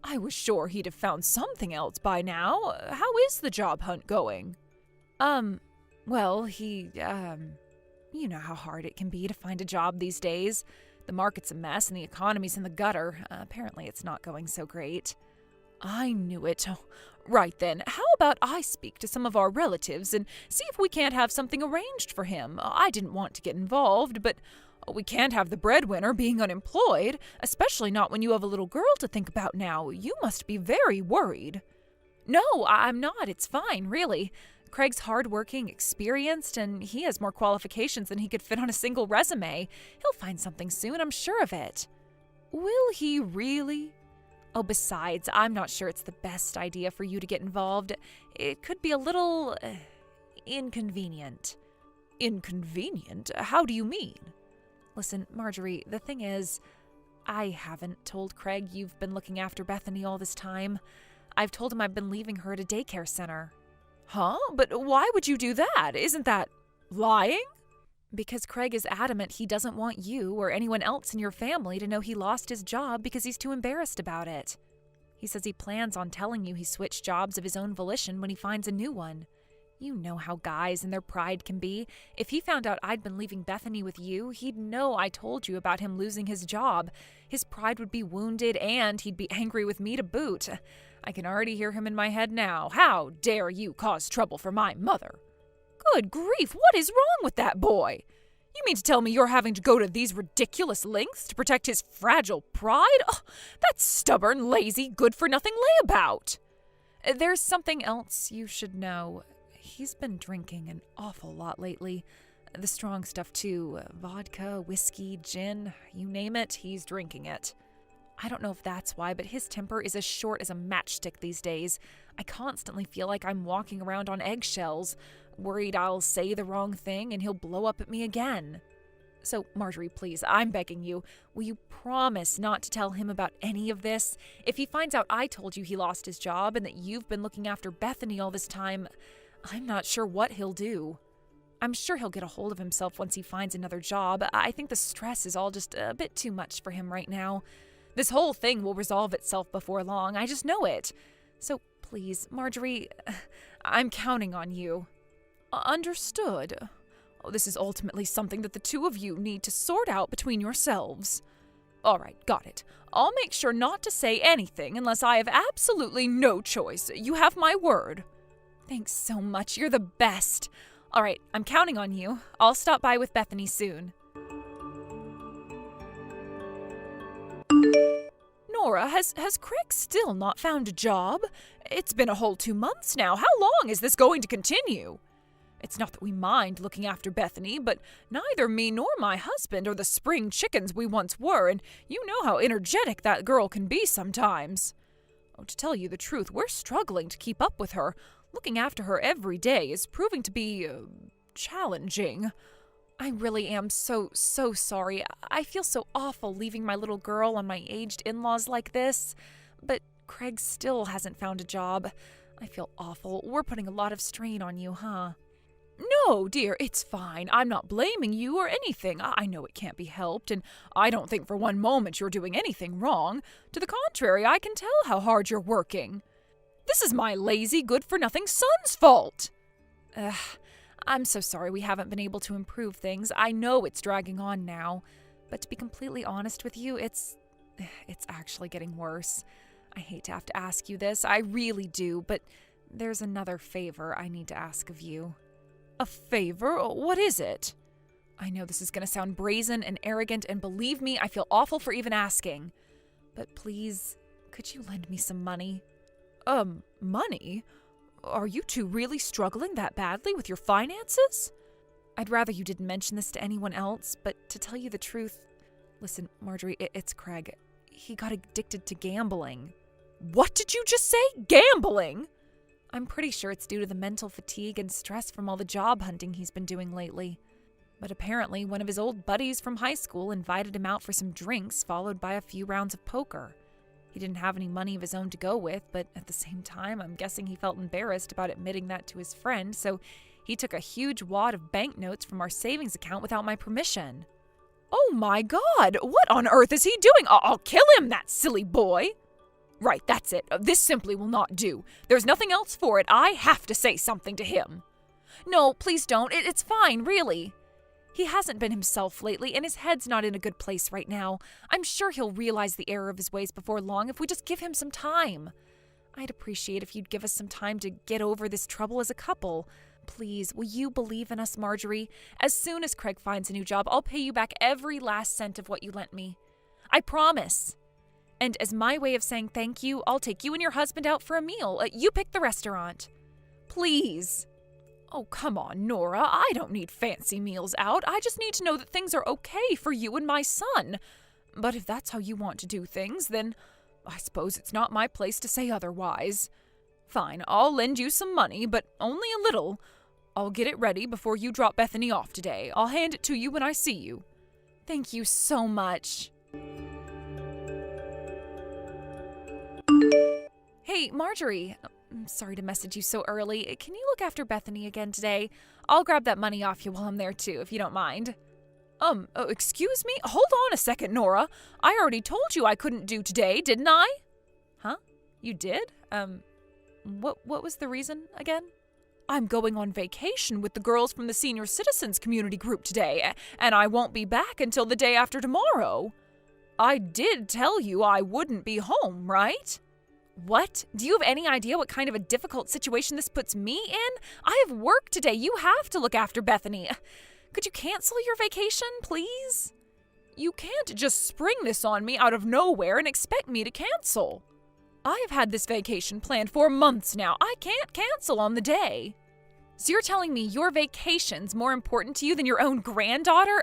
I was sure he'd have found something else by now. How is the job hunt going? Well, you know how hard it can be to find a job these days. The market's a mess and the economy's in the gutter. Apparently it's not going so great. I knew it. Oh, right then, how about I speak to some of our relatives and see if we can't have something arranged for him? I didn't want to get involved, but we can't have the breadwinner being unemployed, especially not when you have a little girl to think about now. You must be very worried. No, I'm not. It's fine, really. Craig's hardworking, experienced, and he has more qualifications than he could fit on a single resume. He'll find something soon, I'm sure of it. Will he really? Oh, besides, I'm not sure it's the best idea for you to get involved. It could be a little inconvenient. Inconvenient? How do you mean? Listen, Marjorie, the thing is, I haven't told Craig you've been looking after Bethany all this time. I've told him I've been leaving her at a daycare center. Huh? But why would you do that? Isn't that lying? Because Craig is adamant he doesn't want you or anyone else in your family to know he lost his job because he's too embarrassed about it. He says he plans on telling you he switched jobs of his own volition when he finds a new one. You know how guys and their pride can be. If he found out I'd been leaving Bethany with you, he'd know I told you about him losing his job. His pride would be wounded and he'd be angry with me to boot. I can already hear him in my head now. How dare you cause trouble for my mother? Good grief, what is wrong with that boy? You mean to tell me you're having to go to these ridiculous lengths to protect his fragile pride? Oh, that's stubborn, lazy, good-for-nothing layabout. There's something else you should know. He's been drinking an awful lot lately. The strong stuff, too. Vodka, whiskey, gin, you name it, he's drinking it. I don't know if that's why, but his temper is as short as a matchstick these days. I constantly feel like I'm walking around on eggshells, worried I'll say the wrong thing and he'll blow up at me again. So, Marjorie, please, I'm begging you, will you promise not to tell him about any of this? If he finds out I told you he lost his job and that you've been looking after Bethany all this time, I'm not sure what he'll do. I'm sure he'll get a hold of himself once he finds another job. I think the stress is all just a bit too much for him right now. This whole thing will resolve itself before long, I just know it. So, please, Marjorie, I'm counting on you. Understood. Oh, this is ultimately something that the two of you need to sort out between yourselves. All right, got it. I'll make sure not to say anything unless I have absolutely no choice. You have my word. Thanks so much. You're the best. All right, I'm counting on you. I'll stop by with Bethany soon. Nora, has Craig still not found a job? It's been a whole 2 months now. How long is this going to continue? It's not that we mind looking after Bethany, but neither me nor my husband are the spring chickens we once were, and you know how energetic that girl can be sometimes. Oh, to tell you the truth, we're struggling to keep up with her. Looking after her every day is proving to be challenging. I really am so sorry. I feel so awful leaving my little girl on my aged in-laws like this, but Craig still hasn't found a job. I feel awful. We're putting a lot of strain on you, huh? No, dear, it's fine. I'm not blaming you or anything. I know it can't be helped, and I don't think for one moment you're doing anything wrong. To the contrary, I can tell how hard you're working. This is my lazy, good-for-nothing son's fault. I'm so sorry we haven't been able to improve things. I know it's dragging on now, but to be completely honest with you, it's actually getting worse. I hate to have to ask you this, I really do, but there's another favor I need to ask of you. A favor? What is it? I know this is going to sound brazen and arrogant, and believe me, I feel awful for even asking. But please, could you lend me some money? Money? Are you two really struggling that badly with your finances? I'd rather you didn't mention this to anyone else, but to tell you the truth, listen, Marjorie, it's Craig. He got addicted to gambling. What did you just say? Gambling? I'm pretty sure it's due to the mental fatigue and stress from all the job hunting he's been doing lately. But apparently, one of his old buddies from high school invited him out for some drinks, followed by a few rounds of poker. He didn't have any money of his own to go with, but at the same time, I'm guessing he felt embarrassed about admitting that to his friend, so he took a huge wad of banknotes from our savings account without my permission. Oh my God! What on earth is he doing? I'll kill him, that silly boy! Right, that's it. This simply will not do. There's nothing else for it. I have to say something to him. No, please don't. It's fine, really. He hasn't been himself lately, and his head's not in a good place right now. I'm sure he'll realize the error of his ways before long if we just give him some time. I'd appreciate if you'd give us some time to get over this trouble as a couple. Please, will you believe in us, Marjorie? As soon as Craig finds a new job, I'll pay you back every last cent of what you lent me. I promise. And as my way of saying thank you, I'll take you and your husband out for a meal. You pick the restaurant. Please. Oh, come on, Nora. I don't need fancy meals out. I just need to know that things are okay for you and my son. But if that's how you want to do things, then I suppose it's not my place to say otherwise. Fine, I'll lend you some money, but only a little. I'll get it ready before you drop Bethany off today. I'll hand it to you when I see you. Thank you so much. Hey, Marjorie. I'm sorry to message you so early. Can you look after Bethany again today? I'll grab that money off you while I'm there too, if you don't mind. Excuse me? Hold on a second, Nora. I already told you I couldn't do today, didn't I? Huh? You did? What was the reason again? I'm going on vacation with the girls from the senior citizens community group today, and I won't be back until the day after tomorrow. I did tell you I wouldn't be home, right? What? Do you have any idea what kind of a difficult situation this puts me in? I have work today. You have to look after Bethany. Could you cancel your vacation, please? You can't just spring this on me out of nowhere and expect me to cancel. I have had this vacation planned for months now. I can't cancel on the day. So you're telling me your vacation's more important to you than your own granddaughter?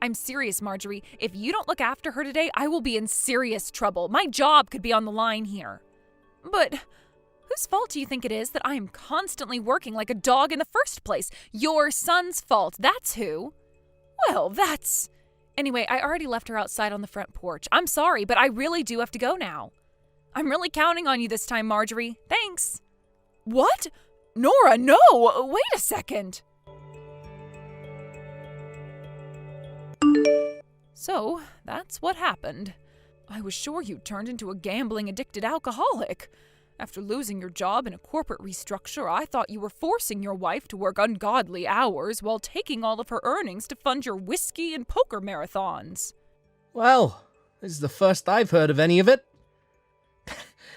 I'm serious, Marjorie. If you don't look after her today, I will be in serious trouble. My job could be on the line here. But whose fault do you think it is that I am constantly working like a dog in the first place? Your son's fault, that's who. Well, that's... Anyway, I already left her outside on the front porch. I'm sorry, but I really do have to go now. I'm really counting on you this time, Marjorie. Thanks. What? Nora, no! Wait a second. So, that's what happened. I was sure you'd turned into a gambling-addicted alcoholic. After losing your job in a corporate restructure, I thought you were forcing your wife to work ungodly hours while taking all of her earnings to fund your whiskey and poker marathons. Well, this is the first I've heard of any of it.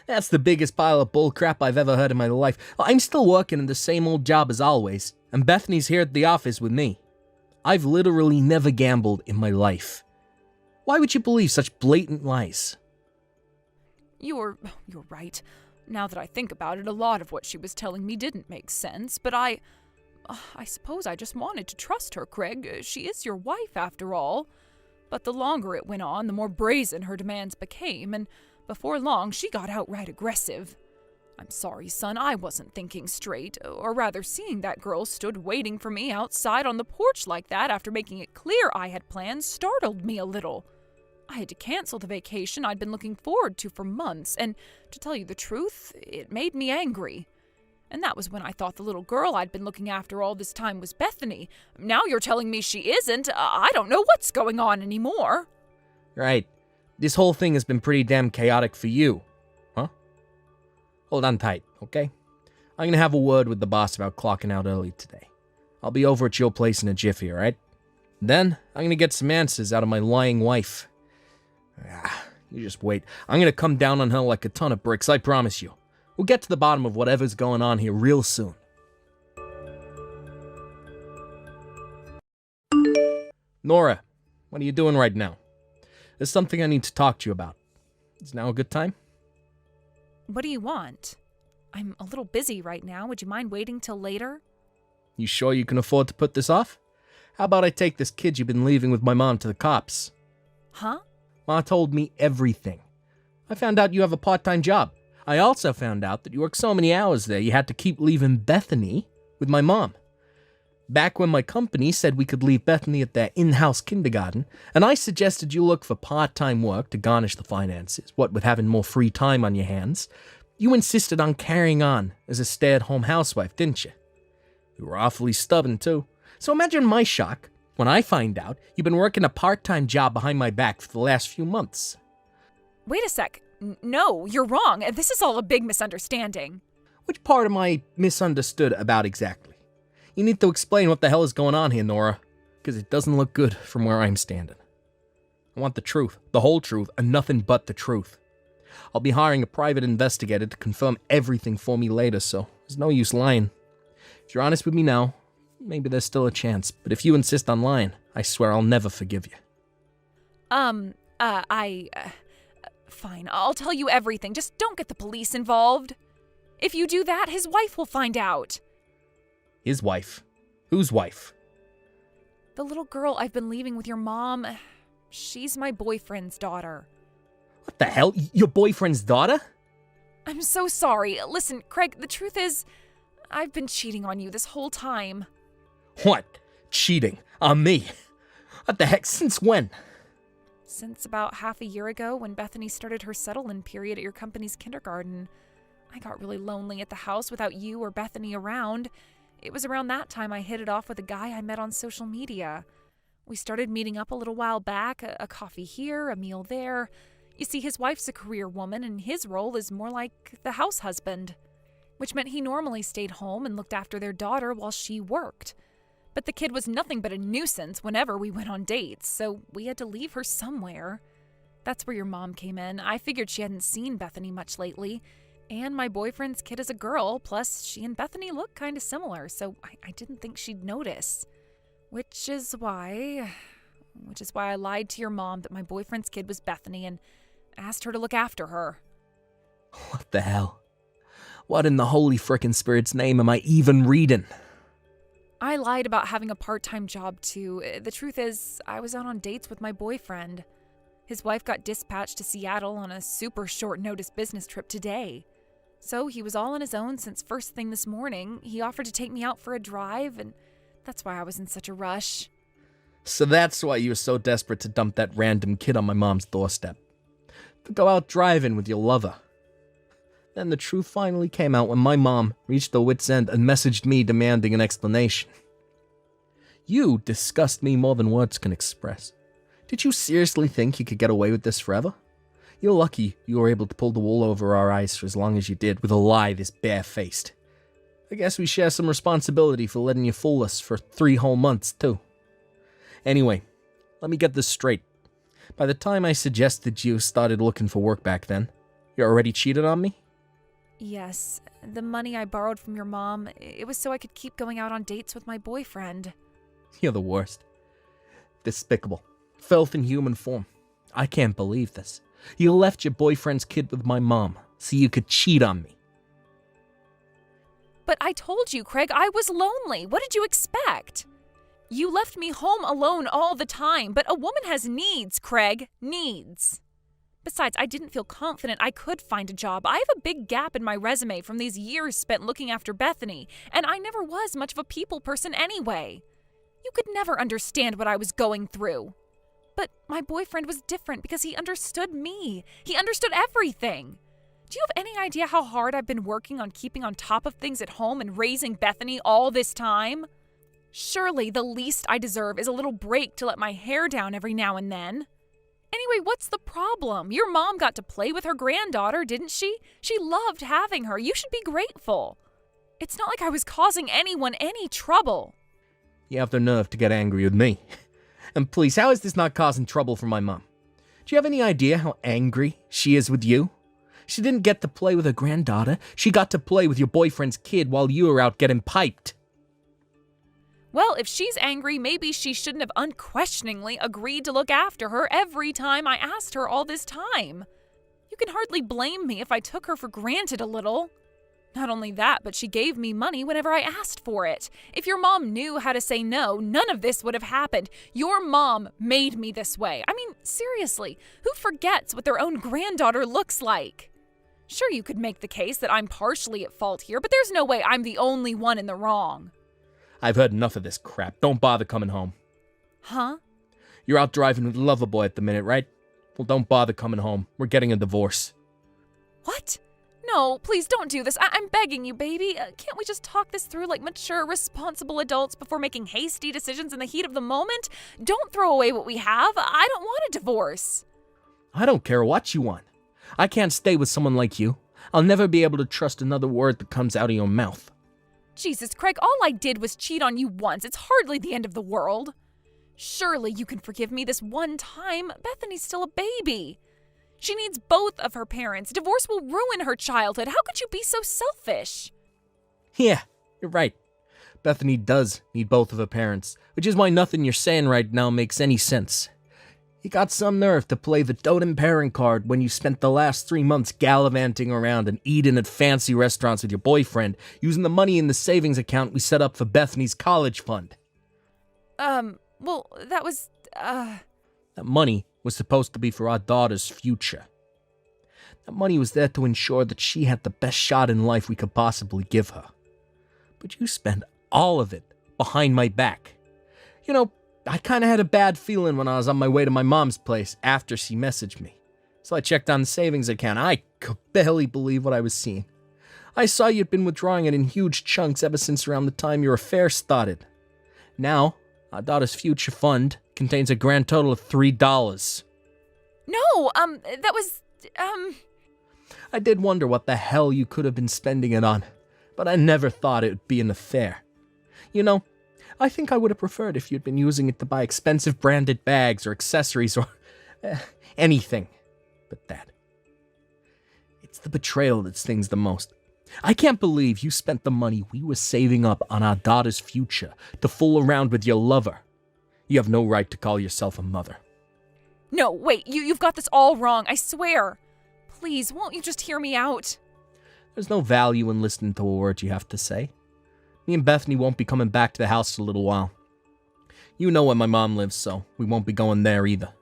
That's the biggest pile of bullcrap I've ever heard in my life. I'm still working in the same old job as always, and Bethany's here at the office with me. I've literally never gambled in my life. Why would you believe such blatant lies? You're right. Now that I think about it, a lot of what she was telling me didn't make sense, but I suppose I just wanted to trust her, Craig. She is your wife, after all. But the longer it went on, the more brazen her demands became, and before long, she got outright aggressive. I'm sorry, son, I wasn't thinking straight, or rather seeing that girl stood waiting for me outside on the porch like that after making it clear I had plans startled me a little. I had to cancel the vacation I'd been looking forward to for months, and to tell you the truth, it made me angry. And that was when I thought the little girl I'd been looking after all this time was Bethany. Now you're telling me she isn't. I don't know what's going on anymore. Right. This whole thing has been pretty damn chaotic for you. Huh? Hold on tight, okay? I'm gonna have a word with the boss about clocking out early today. I'll be over at your place in a jiffy, alright? Then, I'm gonna get some answers out of my lying wife. You just wait. I'm gonna come down on her like a ton of bricks, I promise you. We'll get to the bottom of whatever's going on here real soon. Nora, what are you doing right now? There's something I need to talk to you about. Is now a good time? What do you want? I'm a little busy right now. Would you mind waiting till later? You sure you can afford to put this off? How about I take this kid you've been leaving with my mom to the cops? Huh? Ma told me everything. I found out you have a part-time job. I also found out that you work so many hours there you had to keep leaving Bethany with my mom. Back when my company said we could leave Bethany at their in-house kindergarten, and I suggested you look for part-time work to garnish the finances, what with having more free time on your hands, you insisted on carrying on as a stay-at-home housewife, didn't you? You were awfully stubborn, too. So imagine my shock when I find out you've been working a part-time job behind my back for the last few months. Wait a sec. No, you're wrong. This is all a big misunderstanding. Which part am I misunderstood about exactly? You need to explain what the hell is going on here, Nora, because it doesn't look good from where I'm standing. I want the truth, the whole truth, and nothing but the truth. I'll be hiring a private investigator to confirm everything for me later, so there's no use lying. If you're honest with me now, maybe there's still a chance, but if you insist on lying, I swear I'll never forgive you. Fine, I'll tell you everything. Just don't get the police involved. If you do that, his wife will find out. His wife? Whose wife? The little girl I've been leaving with your mom. She's my boyfriend's daughter. What the hell? Your boyfriend's daughter? I'm so sorry. Listen, Craig, the truth is, I've been cheating on you this whole time. What? Cheating? On me? What the heck? Since when? Since about half a year ago when Bethany started her settle-in period at your company's kindergarten. I got really lonely at the house without you or Bethany around. It was around that time I hit it off with a guy I met on social media. We started meeting up a little while back, a coffee here, a meal there. You see, his wife's a career woman, and his role is more like the house husband, which meant he normally stayed home and looked after their daughter while she worked. But the kid was nothing but a nuisance whenever we went on dates, so we had to leave her somewhere. That's where your mom came in. I figured she hadn't seen Bethany much lately, and my boyfriend's kid is a girl, plus she and Bethany look kind of similar, so I didn't think she'd notice. Which is why I lied to your mom that my boyfriend's kid was Bethany and asked her to look after her. What the hell? What in the holy frickin' spirit's name am I even reading? I lied about having a part-time job too. The truth is, I was out on dates with my boyfriend. His wife got dispatched to Seattle on a super short notice business trip today. So he was all on his own since first thing this morning. He offered to take me out for a drive, and that's why I was in such a rush. So that's why you were so desperate to dump that random kid on my mom's doorstep. To go out driving with your lover. Then the truth finally came out when my mom reached her wit's end and messaged me demanding an explanation. You disgust me more than words can express. Did you seriously think you could get away with this forever? You're lucky you were able to pull the wool over our eyes for as long as you did with a lie this bare-faced. I guess we share some responsibility for letting you fool us for 3 whole months, too. Anyway, let me get this straight. By the time I suggested you started looking for work back then, you already cheated on me? Yes, the money I borrowed from your mom, it was so I could keep going out on dates with my boyfriend. You're the worst. Despicable. Filth in human form. I can't believe this. You left your boyfriend's kid with my mom so you could cheat on me. But I told you, Craig, I was lonely. What did you expect? You left me home alone all the time, but a woman has needs, Craig. Needs. Besides, I didn't feel confident I could find a job. I have a big gap in my resume from these years spent looking after Bethany, and I never was much of a people person anyway. You could never understand what I was going through. But my boyfriend was different because he understood me. He understood everything. Do you have any idea how hard I've been working on keeping on top of things at home and raising Bethany all this time? Surely the least I deserve is a little break to let my hair down every now and then. Anyway, what's the problem? Your mom got to play with her granddaughter, didn't she? She loved having her. You should be grateful. It's not like I was causing anyone any trouble. You have the nerve to get angry with me. And please, how is this not causing trouble for my mom? Do you have any idea how angry she is with you? She didn't get to play with her granddaughter. She got to play with your boyfriend's kid while you were out getting piped. Well, if she's angry, maybe she shouldn't have unquestioningly agreed to look after her every time I asked her all this time. You can hardly blame me if I took her for granted a little. Not only that, but she gave me money whenever I asked for it. If your mom knew how to say no, none of this would have happened. Your mom made me this way. I mean, seriously, who forgets what their own granddaughter looks like? Sure, you could make the case that I'm partially at fault here, but there's no way I'm the only one in the wrong. I've heard enough of this crap. Don't bother coming home. Huh? You're out driving with Loverboy at the minute, right? Well, don't bother coming home. We're getting a divorce. What? No, please don't do this. I'm begging you, baby. Can't we just talk this through like mature, responsible adults before making hasty decisions in the heat of the moment? Don't throw away what we have. I don't want a divorce. I don't care what you want. I can't stay with someone like you. I'll never be able to trust another word that comes out of your mouth. Jesus, Craig, all I did was cheat on you once. It's hardly the end of the world. Surely you can forgive me this one time. Bethany's still a baby. She needs both of her parents. Divorce will ruin her childhood. How could you be so selfish? Yeah, you're right. Bethany does need both of her parents, which is why nothing you're saying right now makes any sense. You got some nerve to play the doting parent card when you spent the last 3 months gallivanting around and eating at fancy restaurants with your boyfriend, using the money in the savings account we set up for Bethany's college fund. Well, that was, That money was supposed to be for our daughter's future. That money was there to ensure that she had the best shot in life we could possibly give her. But you spent all of it behind my back. You know, I kind of had a bad feeling when I was on my way to my mom's place after she messaged me. So I checked on the savings account. I could barely believe what I was seeing. I saw you'd been withdrawing it in huge chunks ever since around the time your affair started. Now, our daughter's future fund contains a grand total of $3. No, that was, I did wonder what the hell you could have been spending it on, but I never thought it would be an affair. You know, I think I would have preferred if you'd been using it to buy expensive branded bags or accessories or anything but that. It's the betrayal that stings the most. I can't believe you spent the money we were saving up on our daughter's future to fool around with your lover. You have no right to call yourself a mother. No, wait, you've got this all wrong, I swear. Please, won't you just hear me out? There's no value in listening to a word you have to say. Me and Bethany won't be coming back to the house for a little while. You know where my mom lives, so we won't be going there either.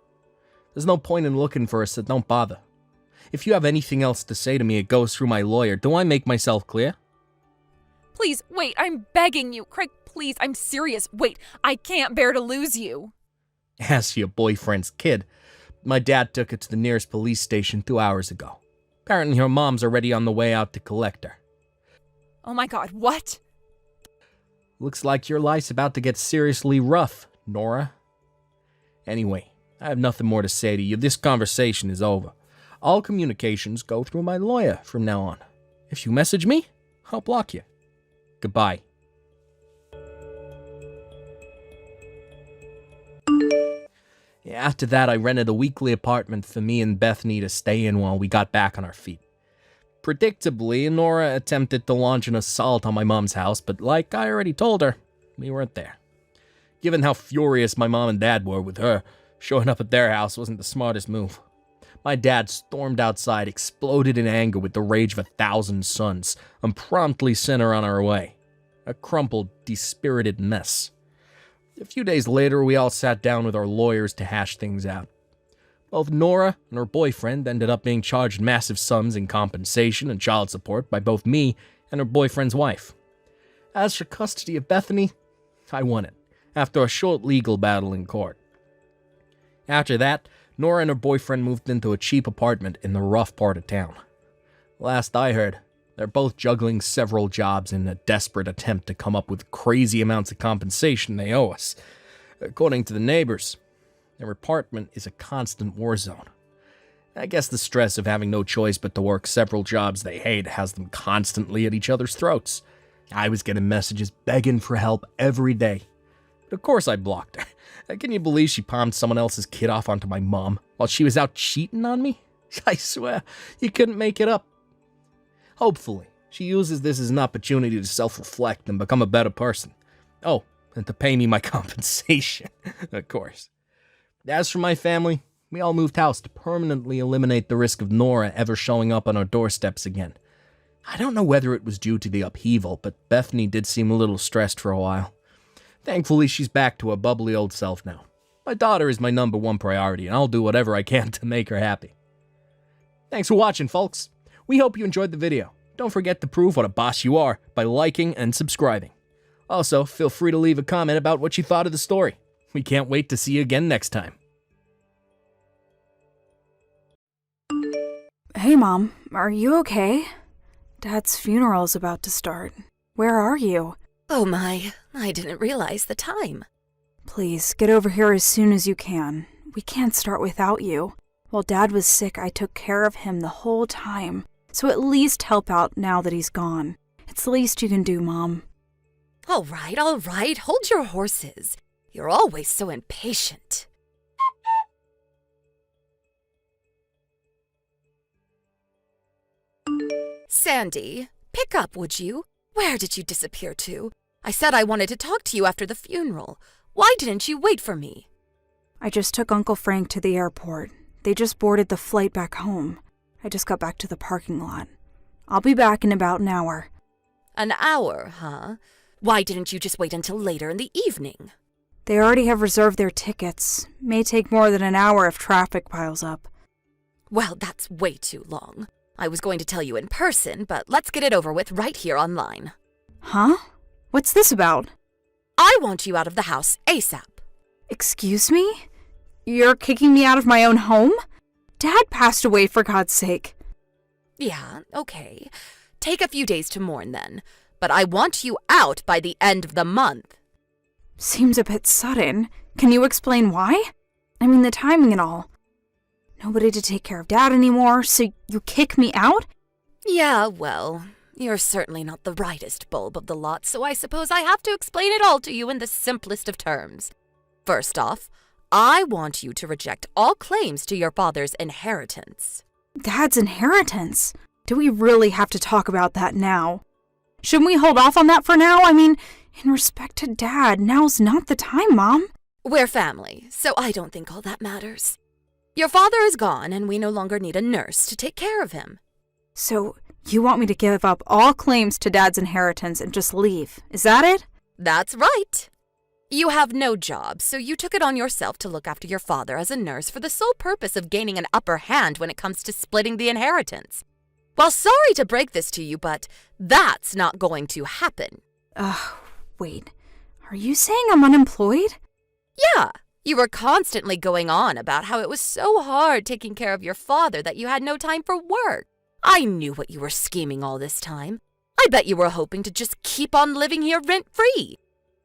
There's no point in looking for us, so don't bother. If you have anything else to say to me, it goes through my lawyer. Do I make myself clear? Please, wait, I'm begging you. Craig, please, I'm serious. Wait, I can't bear to lose you. As for your boyfriend's kid, my dad took it to the nearest police station 2 hours ago. Apparently her mom's already on the way out to collect her. Oh my God, what? Looks like your life's about to get seriously rough, Nora. Anyway, I have nothing more to say to you. This conversation is over. All communications go through my lawyer from now on. If you message me, I'll block you. Goodbye. After that, I rented a weekly apartment for me and Bethany to stay in while we got back on our feet. Predictably, Nora attempted to launch an assault on my mom's house, but like I already told her, we weren't there. Given how furious my mom and dad were with her, showing up at their house wasn't the smartest move. My dad stormed outside, exploded in anger with the rage of 1,000 suns, and promptly sent her on her way. A crumpled, dispirited mess. A few days later, we all sat down with our lawyers to hash things out. Both Nora and her boyfriend ended up being charged massive sums in compensation and child support by both me and her boyfriend's wife. As for custody of Bethany, I won it, after a short legal battle in court. After that, Nora and her boyfriend moved into a cheap apartment in the rough part of town. Last I heard, they're both juggling several jobs in a desperate attempt to come up with crazy amounts of compensation they owe us. According to the neighbors, their apartment is a constant war zone. I guess the stress of having no choice but to work several jobs they hate has them constantly at each other's throats. I was getting messages begging for help every day. But of course I blocked her. Can you believe she palmed someone else's kid off onto my mom while she was out cheating on me? I swear, you couldn't make it up. Hopefully, she uses this as an opportunity to self-reflect and become a better person. Oh, and to pay me my compensation, of course. As for my family, we all moved house to permanently eliminate the risk of Nora ever showing up on our doorsteps again. I don't know whether it was due to the upheaval, but Bethany did seem a little stressed for a while. Thankfully, she's back to her bubbly old self now. My daughter is my #1 priority, and I'll do whatever I can to make her happy. Thanks for watching, folks. We hope you enjoyed the video. Don't forget to prove what a boss you are by liking and subscribing. Also, feel free to leave a comment about what you thought of the story. We can't wait to see you again next time. Hey, Mom. Are you okay? Dad's funeral's about to start. Where are you? Oh my, I didn't realize the time. Please, get over here as soon as you can. We can't start without you. While Dad was sick, I took care of him the whole time. So at least help out now that he's gone. It's the least you can do, Mom. All right, hold your horses. You're always so impatient. Sandy, pick up, would you? Where did you disappear to? I said I wanted to talk to you after the funeral. Why didn't you wait for me? I just took Uncle Frank to the airport. They just boarded the flight back home. I just got back to the parking lot. I'll be back in about an hour. An hour, huh? Why didn't you just wait until later in the evening? They already have reserved their tickets. May take more than an hour if traffic piles up. Well, that's way too long. I was going to tell you in person, but let's get it over with right here online. Huh? What's this about? I want you out of the house ASAP. Excuse me? You're kicking me out of my own home? Dad passed away, for God's sake. Yeah, okay. Take a few days to mourn then. But I want you out by the end of the month. Seems a bit sudden. Can you explain why? I mean, the timing and all. Nobody to take care of Dad anymore, so you kick me out? Yeah, well, you're certainly not the rightest bulb of the lot, so I suppose I have to explain it all to you in the simplest of terms. First off, I want you to reject all claims to your father's inheritance. Dad's inheritance? Do we really have to talk about that now? Shouldn't we hold off on that for now? I mean, in respect to Dad, now's not the time, Mom. We're family, so I don't think all that matters. Your father is gone, and we no longer need a nurse to take care of him. So, you want me to give up all claims to Dad's inheritance and just leave, is that it? That's right. You have no job, so you took it on yourself to look after your father as a nurse for the sole purpose of gaining an upper hand when it comes to splitting the inheritance. Well, sorry to break this to you, but that's not going to happen. Wait. Are you saying I'm unemployed? Yeah. You were constantly going on about how it was so hard taking care of your father that you had no time for work. I knew what you were scheming all this time. I bet you were hoping to just keep on living here rent-free.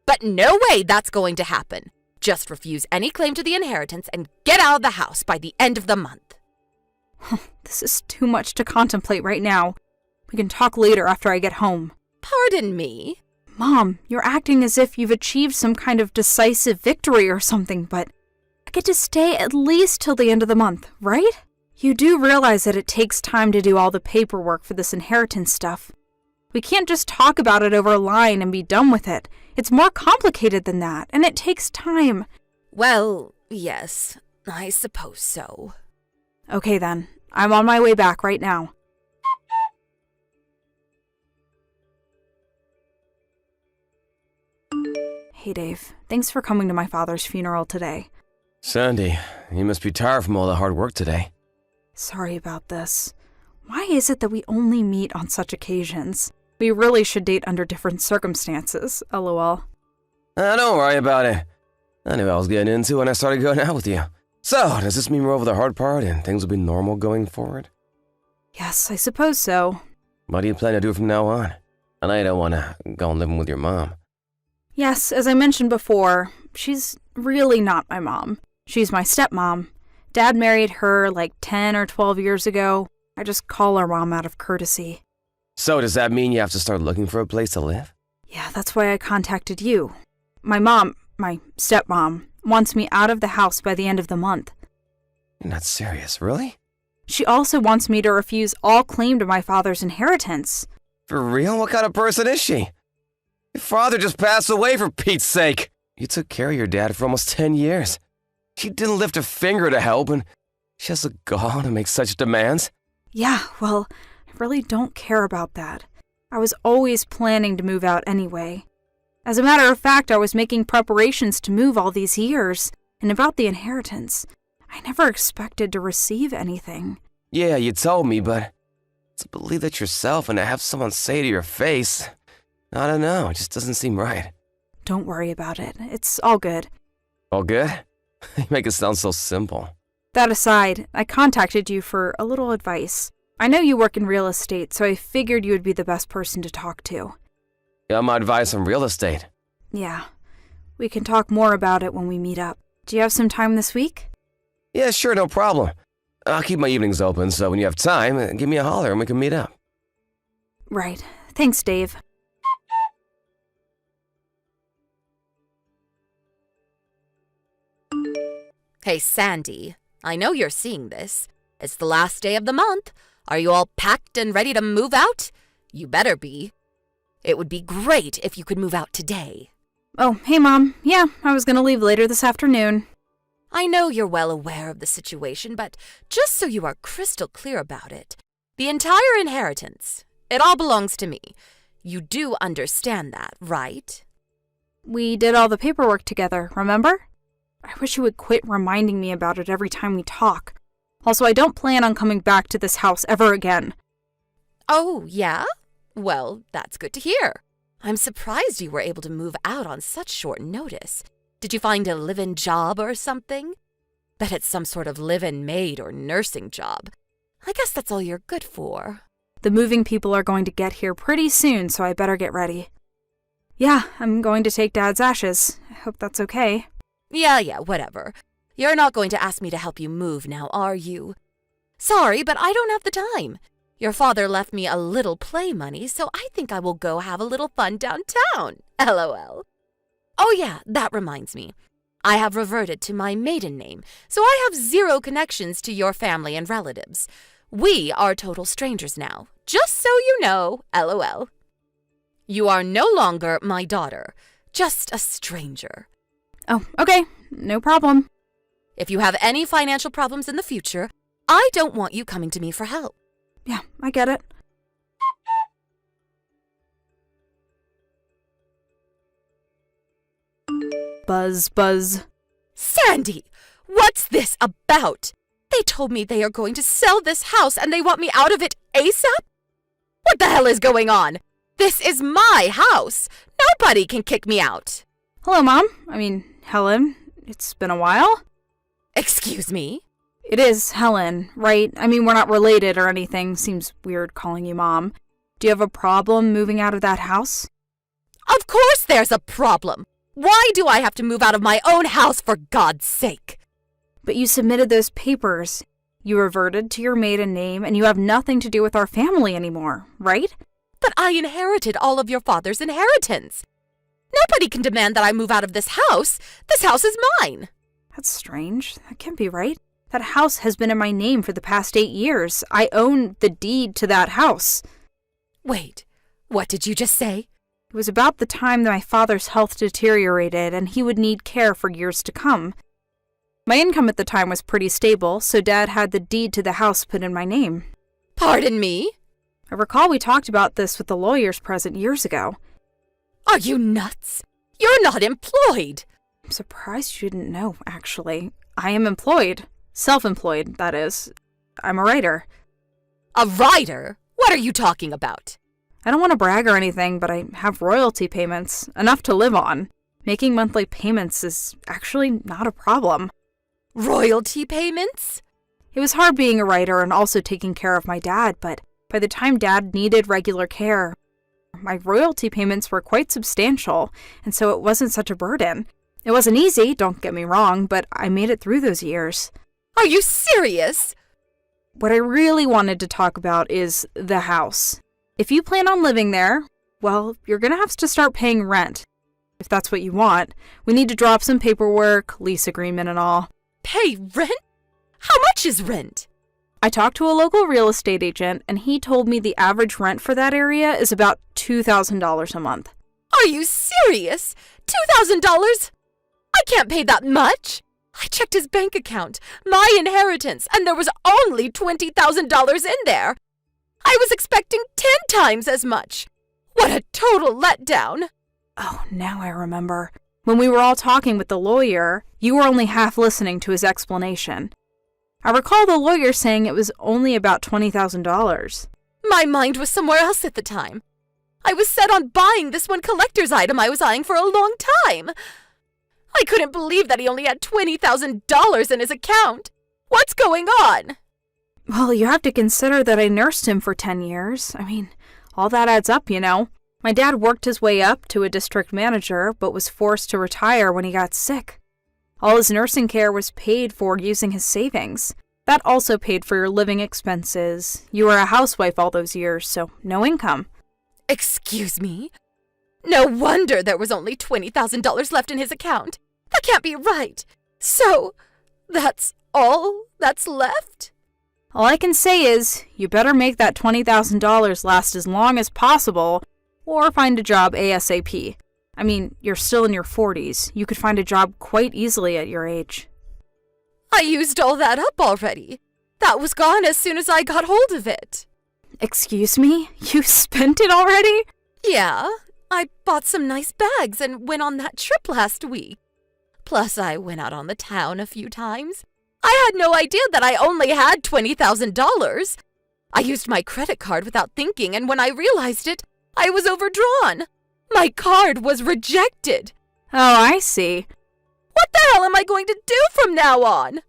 But no way that's going to happen. Just refuse any claim to the inheritance and get out of the house by the end of the month. This is too much to contemplate right now. We can talk later after I get home. Pardon me? Mom, you're acting as if you've achieved some kind of decisive victory or something, but I get to stay at least till the end of the month, right? You do realize that it takes time to do all the paperwork for this inheritance stuff. We can't just talk about it over a line and be done with it. It's more complicated than that, and it takes time. Well, yes, I suppose so. Okay then, I'm on my way back right now. Hey Dave, thanks for coming to my father's funeral today. Sandy, you must be tired from all the hard work today. Sorry about this. Why is it that we only meet on such occasions? We really should date under different circumstances, lol. Don't worry about it. I knew what I was getting into when I started going out with you. So, does this mean we're over the hard part and things will be normal going forward? Yes, I suppose so. What do you plan to do from now on? I know you don't want to go and live with your mom. Yes, as I mentioned before, she's really not my mom. She's my stepmom. Dad married her like 10 or 12 years ago. I just call her mom out of courtesy. So does that mean you have to start looking for a place to live? Yeah, that's why I contacted you. My stepmom, wants me out of the house by the end of the month. You're not serious, really? She also wants me to refuse all claim to my father's inheritance. For real? What kind of person is she? Your father just passed away, for Pete's sake. You took care of your dad for almost 10 years. She didn't lift a finger to help, and she has the gall to make such demands. Yeah, well, I really don't care about that. I was always planning to move out anyway. As a matter of fact, I was making preparations to move all these years. And about the inheritance, I never expected to receive anything. Yeah, you told me, but to believe that yourself and to have someone say to your face, I don't know, it just doesn't seem right. Don't worry about it. It's all good. All good? You make it sound so simple. That aside, I contacted you for a little advice. I know you work in real estate, so I figured you would be the best person to talk to. You got my advice on real estate? Yeah. We can talk more about it when we meet up. Do you have some time this week? Yeah, sure, no problem. I'll keep my evenings open, so when you have time, give me a holler and we can meet up. Right. Thanks, Dave. Hey, Sandy, I know you're seeing this. It's the last day of the month. Are you all packed and ready to move out? You better be. It would be great if you could move out today. Oh, hey, Mom. Yeah, I was gonna leave later this afternoon. I know you're well aware of the situation, but just so you are crystal clear about it, the entire inheritance, it all belongs to me. You do understand that, right? We did all the paperwork together, remember? I wish you would quit reminding me about it every time we talk. Also, I don't plan on coming back to this house ever again. Oh, yeah? Well, that's good to hear. I'm surprised you were able to move out on such short notice. Did you find a live-in job or something? Bet it's some sort of live-in maid or nursing job. I guess that's all you're good for. The moving people are going to get here pretty soon, so I better get ready. Yeah, I'm going to take Dad's ashes. I hope that's okay. Yeah, whatever. You're not going to ask me to help you move now, are you? Sorry, but I don't have the time. Your father left me a little play money, so I think I will go have a little fun downtown. LOL. Oh yeah, that reminds me. I have reverted to my maiden name, so I have zero connections to your family and relatives. We are total strangers now, just so you know, LOL. You are no longer my daughter, just a stranger. Oh, okay, no problem. If you have any financial problems in the future, I don't want you coming to me for help. Yeah, I get it. Buzz, buzz. Sandy, what's this about? They told me they are going to sell this house and they want me out of it ASAP? What the hell is going on? This is my house. Nobody can kick me out. Hello, Mom. Helen. It's been a while. Excuse me? It is Helen, right? We're not related or anything. Seems weird calling you Mom. Do you have a problem moving out of that house? Of course there's a problem. Why do I have to move out of my own house, for God's sake? But you submitted those papers. You reverted to your maiden name, and you have nothing to do with our family anymore, right? But I inherited all of your father's inheritance. Nobody can demand that I move out of this house. This house is mine. That's strange. That can't be right. That house has been in my name for the past 8 years. I own the deed to that house. Wait, what did you just say? It was about the time that my father's health deteriorated and he would need care for years to come. My income at the time was pretty stable, so Dad had the deed to the house put in my name. Pardon me? I recall we talked about this with the lawyers present years ago. Are you nuts? You're not employed. I'm surprised you didn't know, actually. I am employed. Self-employed, that is. I'm a writer. A writer? What are you talking about? I don't want to brag or anything, but I have royalty payments, enough to live on. Making monthly payments is actually not a problem. Royalty payments? It was hard being a writer and also taking care of my dad, but by the time Dad needed regular care, my royalty payments were quite substantial, and so it wasn't such a burden. It wasn't easy, don't get me wrong, but I made it through those years. Are you serious? What I really wanted to talk about is the house. If you plan on living there, well, you're gonna have to start paying rent. If that's what you want. We need to drop some paperwork, lease agreement and all. Pay rent? How much is rent? I talked to a local real estate agent, and he told me the average rent for that area is about $2,000 a month. Are you serious? $2,000? I can't pay that much. I checked his bank account, my inheritance, and there was only $20,000 in there. I was expecting 10 times as much. What a total letdown. Oh, now I remember. When we were all talking with the lawyer, you were only half listening to his explanation. I recall the lawyer saying it was only about $20,000. My mind was somewhere else at the time. I was set on buying this one collector's item I was eyeing for a long time. I couldn't believe that he only had $20,000 in his account. What's going on? Well, you have to consider that I nursed him for 10 years. All that adds up, you know. My dad worked his way up to a district manager, but was forced to retire when he got sick. All his nursing care was paid for using his savings. That also paid for your living expenses. You were a housewife all those years, so no income. Excuse me? No wonder there was only $20,000 left in his account. That can't be right. So, that's all that's left? All I can say is, you better make that $20,000 last as long as possible, or find a job ASAP. You're still in your 40s. You could find a job quite easily at your age. I used all that up already. That was gone as soon as I got hold of it. Excuse me? You spent it already? Yeah, I bought some nice bags and went on that trip last week. Plus, I went out on the town a few times. I had no idea that I only had $20,000. I used my credit card without thinking, and when I realized it, I was overdrawn. My card was rejected. Oh, I see. What the hell am I going to do from now on?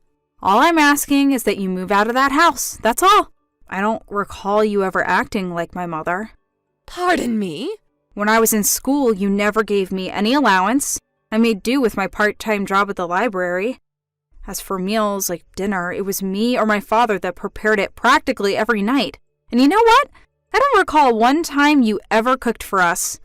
All I'm asking is that you move out of that house, that's all. I don't recall you ever acting like my mother. Pardon me? When I was in school, you never gave me any allowance. I made do with my part-time job at the library. As for meals, like dinner, it was me or my father that prepared it practically every night. And you know what? I don't recall one time you ever cooked for us.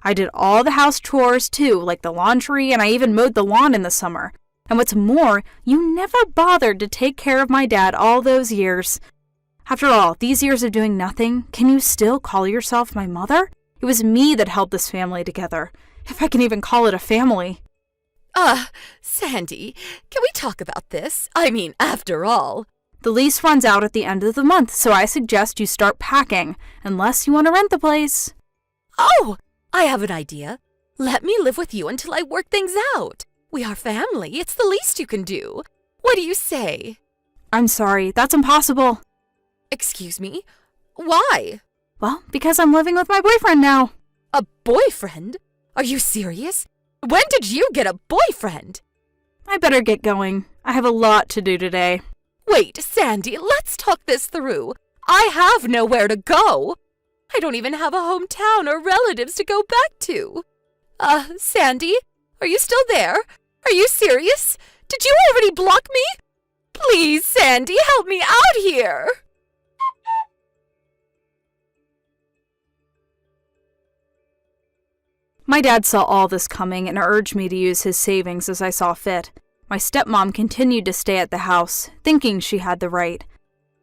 I did all the house chores too, like the laundry, and I even mowed the lawn in the summer. And what's more, you never bothered to take care of my dad all those years. After all, these years of doing nothing, can you still call yourself my mother? It was me that held this family together, if I can even call it a family. Sandy, can we talk about this? I mean, after all. The lease runs out at the end of the month, so I suggest you start packing, unless you want to rent the place. Oh, I have an idea. Let me live with you until I work things out. We are family. It's the least you can do. What do you say? I'm sorry, that's impossible. Excuse me? Why? Well, because I'm living with my boyfriend now. A boyfriend? Are you serious? When did you get a boyfriend? I better get going. I have a lot to do today. Wait, Sandy, let's talk this through. I have nowhere to go. I don't even have a hometown or relatives to go back to. Sandy, are you still there? Are you serious? Did you already block me? Please, Sandy, help me out here. My dad saw all this coming and urged me to use his savings as I saw fit. My stepmom continued to stay at the house, thinking she had the right.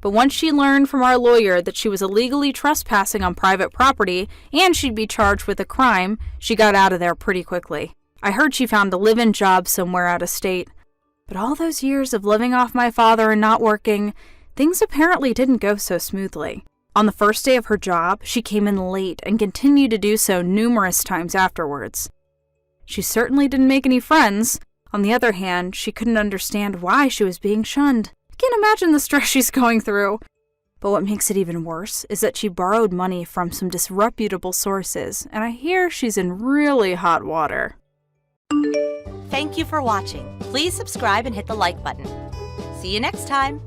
But once she learned from our lawyer that she was illegally trespassing on private property and she'd be charged with a crime, she got out of there pretty quickly. I heard she found a live-in job somewhere out of state. But all those years of living off my father and not working, things apparently didn't go so smoothly. On the first day of her job, she came in late and continued to do so numerous times afterwards. She certainly didn't make any friends. On the other hand, she couldn't understand why she was being shunned. I can't imagine the stress she's going through. But what makes it even worse is that she borrowed money from some disreputable sources, and I hear she's in really hot water. Thank you for watching. Please subscribe and hit the like button. See you next time.